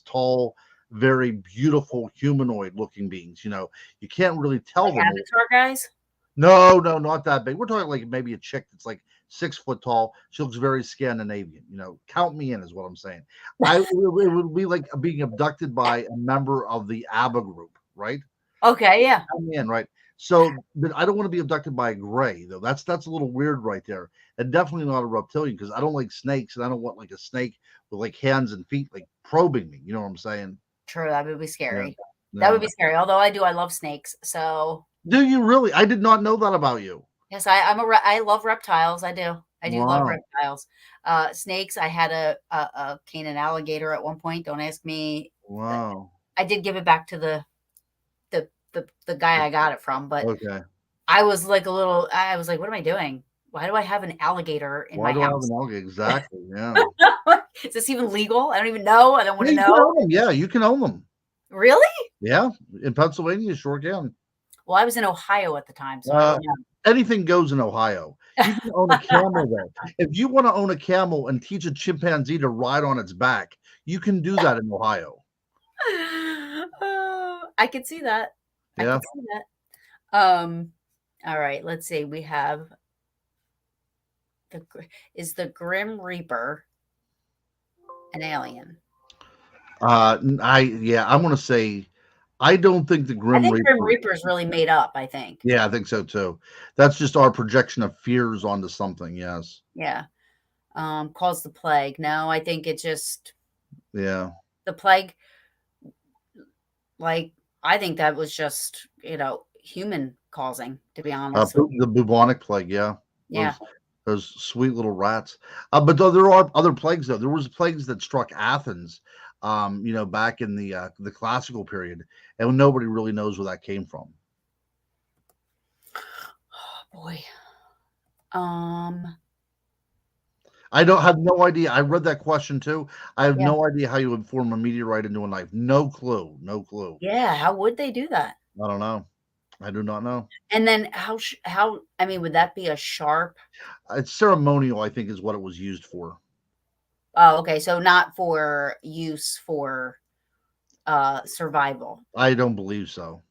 tall, very beautiful humanoid looking beings. You can't really tell Like them. Avatar guys? No, no, not that big. We're talking like maybe a chick that's like 6 foot tall. She looks very Scandinavian. Count me in is what I'm saying. It would be like being abducted by a member of the ABBA group, right? Okay, yeah. Count me in, right? So, but I don't want to be abducted by a gray though. That's a little weird right there, and definitely not a reptilian because I don't like snakes, and I don't want like a snake with like hands and feet like probing me. You know what I'm saying? True, that would be Yeah, scary. That would yeah. be scary. Although I love snakes. So Do you really? I did not know that about you. yes, I love reptiles. I do. I do love Wow, reptiles. Snakes. I had a Canaan alligator at one point. Don't ask me. wow. I did give it back to the guy I got it from, but Okay. I was like a little. I was like, what am I doing? Why do I have an alligator in Why my do I have house? an algae? Exactly. Yeah. Is this even legal? I don't even know. I don't want Yeah, to you can know. own them. Yeah, you can own them. Really? Yeah, in Pennsylvania, you sure can. Well, I was in Ohio at the time, so I Uh, don't know. anything goes in Ohio. You can own a camel though. If you want to own a camel and teach a chimpanzee to ride on its back, you can do that in Ohio. I could see that. I Yeah. could see that. All right, let's see. We have is the Grim Reaper an alien? I'm gonna say I don't think the I Grim think Grim Reaper. Reaper is really made up, I think. Yeah, I think so too. That's just our projection of fears onto something. Yes. Yeah. Caused the plague. No, I think it's just Yeah. the plague, like I think that was just, human causing, to be honest with you. The bubonic plague. Yeah. Yeah. Those sweet little rats. But though there are other plagues, though there was plagues that struck Athens, back in the classical period, and nobody really knows where that came from. Oh boy. Um, I don't have no idea. I read that question too. I have yeah. no idea how you would form a meteorite into a knife. No clue. No clue. Yeah, how would they do that? I don't know. I do not know. And then how I mean, would that be a sharp? It's ceremonial, I think, is what it was used for. Oh, okay. So not for use for survival. I don't believe so.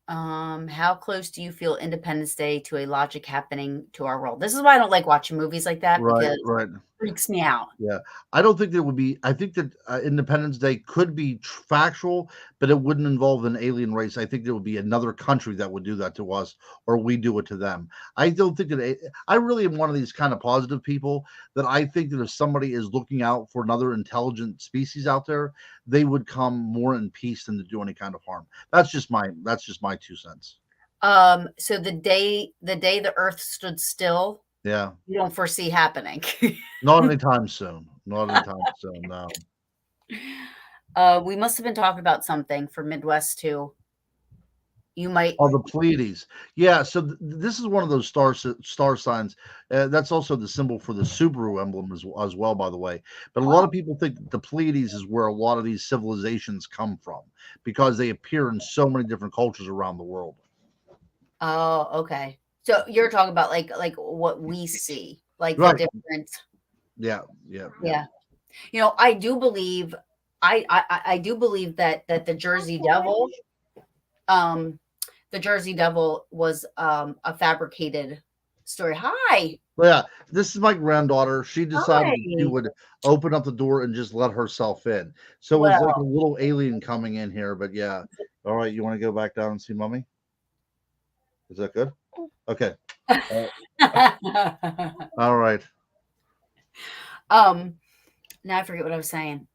How close do you feel Independence Day to a logic happening to our world? This is why I don't like watching movies like that Right, because it right. freaks me out. Yeah, I don't think there would be. I think that Independence Day could be factual, but it wouldn't involve an alien race. I think there would be another country that would do that to us, or we do it to them. I don't think that. I really am one of these kind of positive people that I think that if somebody is looking out for another intelligent species out there, they would come more in peace than to do any kind of harm. That's just my 2 cents. So the day the earth stood still, Yeah, you don't foresee happening. not anytime soon. Not anytime soon. No. We must have been talking about something for Midwest too. You might. Oh, the Pleiades. Yeah, so this is one of those star signs. That's also the symbol for the Subaru emblem as well, by the way. But a lot of Oh, people think that the Pleiades is where a lot of these civilizations come from because they appear in so many different cultures around the world. oh, okay. So you're talking about like what we see, like the Right. different. Yeah. Yeah. Yeah. Yeah. I do believe I do believe that um the Jersey Devil was a fabricated story. Hi. But yeah, this is my granddaughter. She decided that she Hi. would open up the door and just let herself in. So it was like a Well, little alien coming in here. But yeah. All right. You want to go back down and see mommy? Is that good? Okay. Uh, all right. um now I forget what I was saying.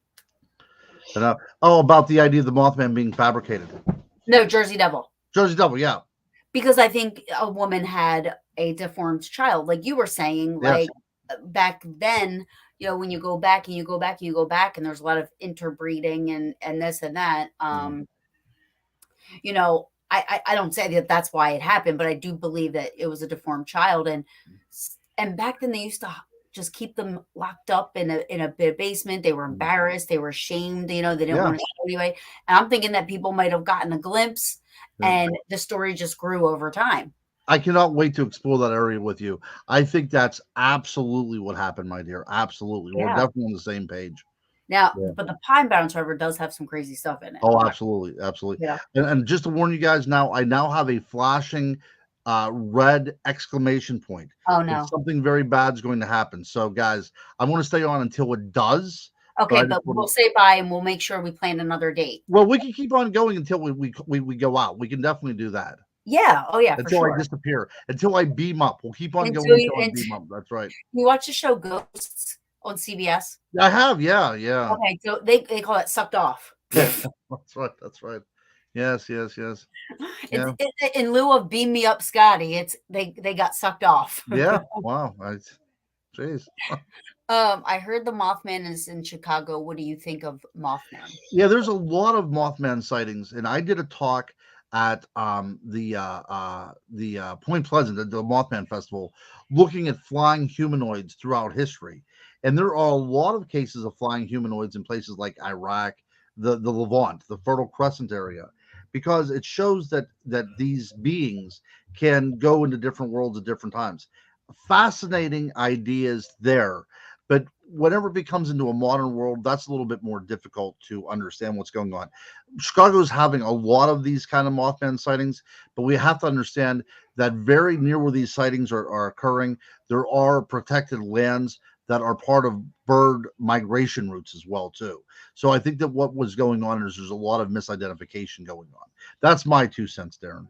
About the idea of the Mothman being fabricated. No, Jersey Devil. Jersey Devil, yeah. Because I think a woman had a deformed child. Like you were saying, Yes. like back then, when you go back and you go back and you go back, and there's a lot of interbreeding and this and that. Yeah. I don't say that that's why it happened, but I do believe that it was a deformed child, and back then they used to just keep them locked up in a basement. They were Mm. embarrassed, they were ashamed, they didn't Yeah. want to show anyway. And I'm thinking that people might have gotten a glimpse, Yeah. and the story just grew over time. I cannot wait to explore that area with you. I think that's absolutely what happened, my dear. Absolutely. We're Yeah. definitely on the same page. Now, Yeah. but the Pine Barrens River does have some crazy stuff in it. Oh, I'm not. absolutely, absolutely. Yeah. And just to warn you guys now, I now have a flashing red exclamation point. Oh That no. something very bad is going to happen. So, guys, I want to stay on until it does. But Okay, I just but want we'll to. say bye and we'll make sure we plan another date. Well, we can keep on going until we go out. We can definitely do that Yeah. Oh yeah, for until I sure. disappear, until I beam up. We'll keep on going Until you until I and beam up. That's right. you watch the show Ghosts on CBS? I have, yeah, yeah, Okay, so they call it sucked off. yeah. That's right. That's right. Yes, yes, yes. It's Yeah, in lieu of beam me up, Scotty. It's they got sucked off. yeah. Wow. Jeez. I heard the Mothman is in Chicago. What do you think of Mothman? Yeah, there's a lot of Mothman sightings, and I did a talk at the Point Pleasant at the Mothman Festival, looking at flying humanoids throughout history, and there are a lot of cases of flying humanoids in places like Iraq, the Levant, the Fertile Crescent area, because it shows that these beings can go into different worlds at different times. Fascinating ideas there, but whenever it becomes into a modern world, that's a little bit more difficult to understand what's going on. Chicago is having a lot of these kind of Mothman sightings, but we have to understand that very near where these sightings are occurring, there are protected lands that are part of bird migration routes as well too. So I think that what was going on is there's a lot of misidentification going on. That's my 2 cents, Darren.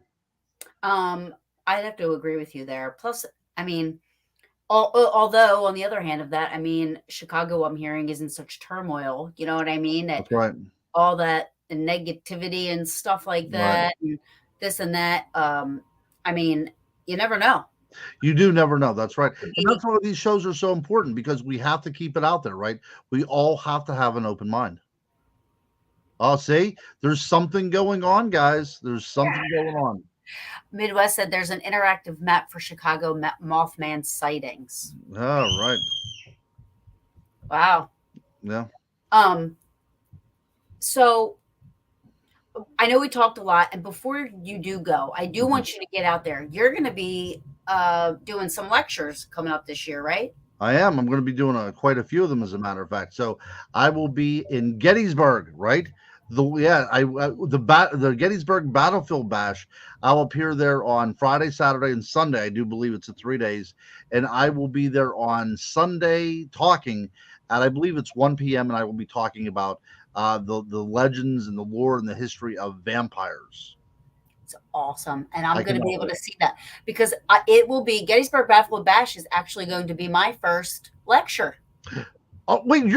Um, I'd have to agree with you there. Plus, I mean, although on the other hand of that, I mean, Chicago, I'm hearing, is in such turmoil. You know what I mean? That That's right. all that negativity and stuff like Right. that, and this and that. I mean, you never know. You do never know. That's right. Could And be. that's why these shows are so important because we have to keep it out there, right? We all have to have an open mind. Oh, see, there's something going on, guys. There's something going on. Midwest said there's an interactive map for Chicago Mothman sightings. Oh, right. Wow. Yeah. Um, so I know we talked a lot, and before you do go, I do Mhm. want you to get out there. You're going to be doing some lectures coming up this year, right? I am. I'm going to be doing quite a few of them, as a matter of fact. So I will be in Gettysburg, right? The Gettysburg Battlefield Bash. I'll appear there on Friday, Saturday, and Sunday. I do believe it's a 3 days, and I will be there on Sunday talking at, I believe it's 1 p.m. and I will be talking about the legends and the lore and the history of vampires. It's awesome, and I'm I going to cannot be able wait. to see that because it will be Gettysburg Battlefield Bash is actually going to be my first lecture. Oh wait,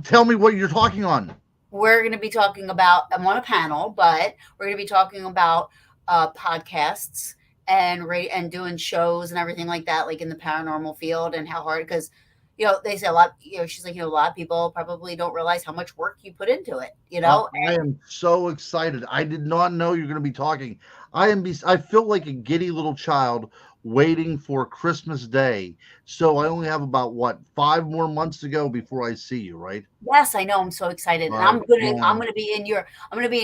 tell me what you're talking on. We're going to be talking about, I'm on a panel, but we're going to be talking about podcasts and doing shows and everything like that, like in the paranormal field, and how hard, because, they say a lot, she's like, a lot of people probably don't realize how much work you put into it, I am so excited. I did not know you're going to be talking. I feel like a giddy little child waiting for Christmas Day. So I only have about what 5 more months to go before I see you, right? Yes, I know. I'm so excited, and I I'm gonna be in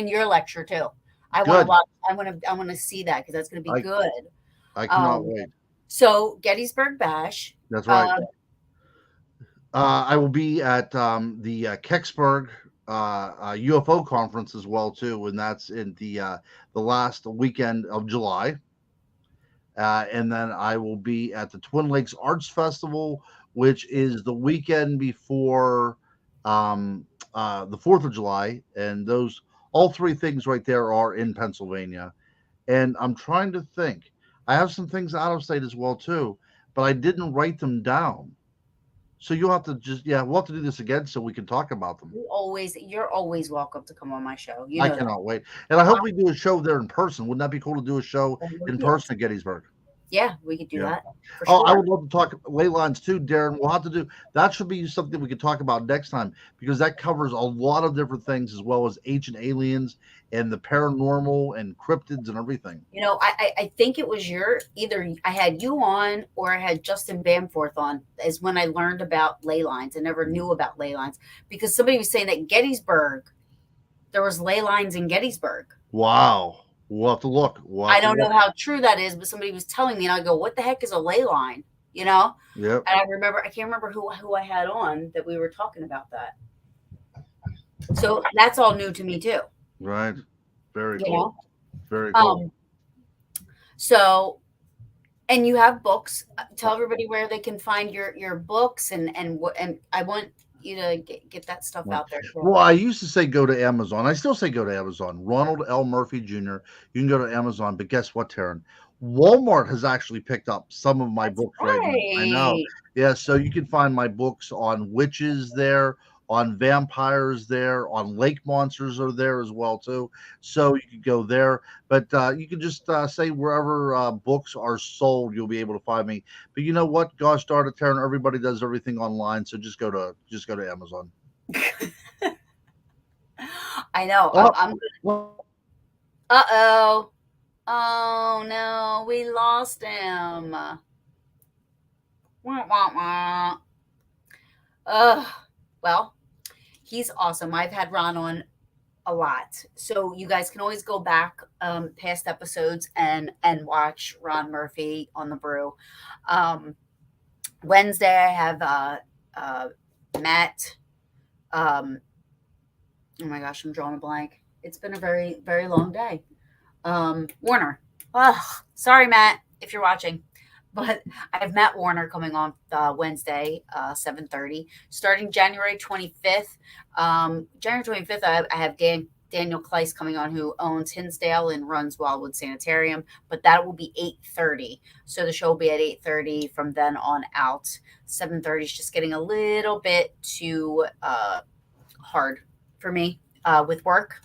your lecture too. I want to Good. watch. I want to see that because that's gonna be I good. I cannot Um, wait. so Gettysburg Bash. That's right. Uh, I will be at the Kecksburg UFO conference as well too, and that's in the last weekend of July. And then I will be at the Twin Lakes Arts Festival, which is the weekend before um, the 4th of July. And those, all three things right there are in Pennsylvania. And I'm trying to think. I have some things out of state as well too, but I didn't write them down. So you'll have to yeah, we'll have to do this again so we can talk about them. you're always welcome to come on my show. You I know that. cannot wait. And I hope we do a show there in person. Wouldn't that be cool to do a show in Yes, person at Gettysburg? Yeah, we could do Yeah. that for Oh, I sure. would love to talk ley lines too, Darren. We'll have to do that. Should be something we could talk about next time because that covers a lot of different things as well as ancient aliens and the paranormal and cryptids and everything. I think it was your either I had you on or I had Justin Bamforth on is when I learned about ley lines. I never knew about ley lines because somebody was saying that Gettysburg, there was ley lines in Gettysburg. Wow. We'll have to look. We'll have I to don't know look. how true that is, but somebody was telling me, and I go, "What the heck is a ley line?" You know. Yep. And I remember, I can't remember who I had on that we were talking about that. So that's all new to me too. Right. Very You cool. know. Very cool. Um. So, and you have books. Tell everybody where they can find your books and I want you to get that stuff Right. out there too. Well, I used to say go to Amazon. I still say go to Amazon. Ronald L. Murphy Jr. You can go to Amazon, but guess what, Taryn? Walmart has actually picked up some of my That's books right now. I know. right. Yeah, so you can find my books on witches there, on vampires there, on lake monsters are there as well too. So you can go there, but you can just say wherever books are sold, you'll be able to find me. But you know what? Gosh darn it, Taryn, everybody does everything online, so just go to Amazon. I know. Oh, I'm. well, Uh oh. Oh no, we lost him. Wah, wah, wah. Ugh. Well, he's awesome. I've had Ron on a lot, so you guys can always go back past episodes and watch Ron Murphy on the Brew. Um, Wednesday, I have uh, Matt. Um, oh my gosh, I'm drawing a blank. It's been a very very long day. Warner. Oh, sorry, Matt, if you're watching. But I have Matt Warner coming on Wednesday, 7:30, starting January 25th. January 25th, I have Daniel Kleiss coming on, who owns Hinsdale and runs Wildwood Sanitarium. But that will be 8:30. So the show will be at 8:30 from then on out. 7:30 is just getting a little bit too hard for me with work.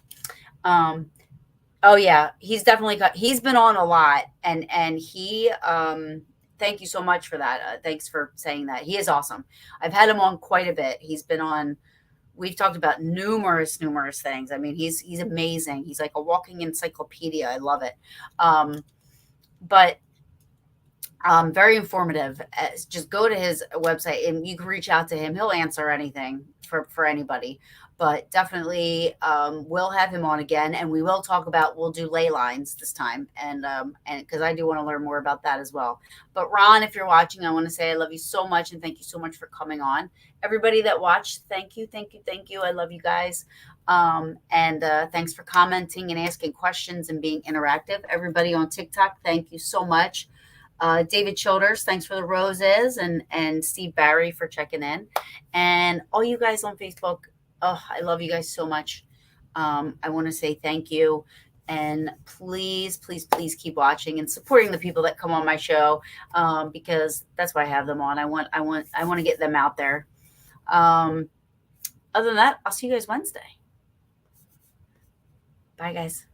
Um, Oh yeah, he's been on a lot and he thank you so much for that. Thanks for saying that. He is awesome. I've had him on quite a bit. He's been on we've talked about numerous things. I mean, he's amazing. He's like a walking encyclopedia. I love it. But very informative. Just go to his website and you can reach out to him. He'll answer anything for anybody. But definitely, we'll have him on again, and we'll do ley lines this time, and because I do want to learn more about that as well. But Ron, if you're watching, I want to say I love you so much, and thank you so much for coming on. Everybody that watched, thank you, thank you, thank you. I love you guys, and thanks for commenting and asking questions and being interactive. Everybody on TikTok, thank you so much. David Childers, thanks for the roses, and Steve Barry for checking in, and all you guys on Facebook. Oh, I love you guys so much. I want to say thank you, and please, please, please keep watching and supporting the people that come on my show, because that's why I have them on. I want to get them out there. Um, Other than that, I'll see you guys Wednesday. Bye, guys.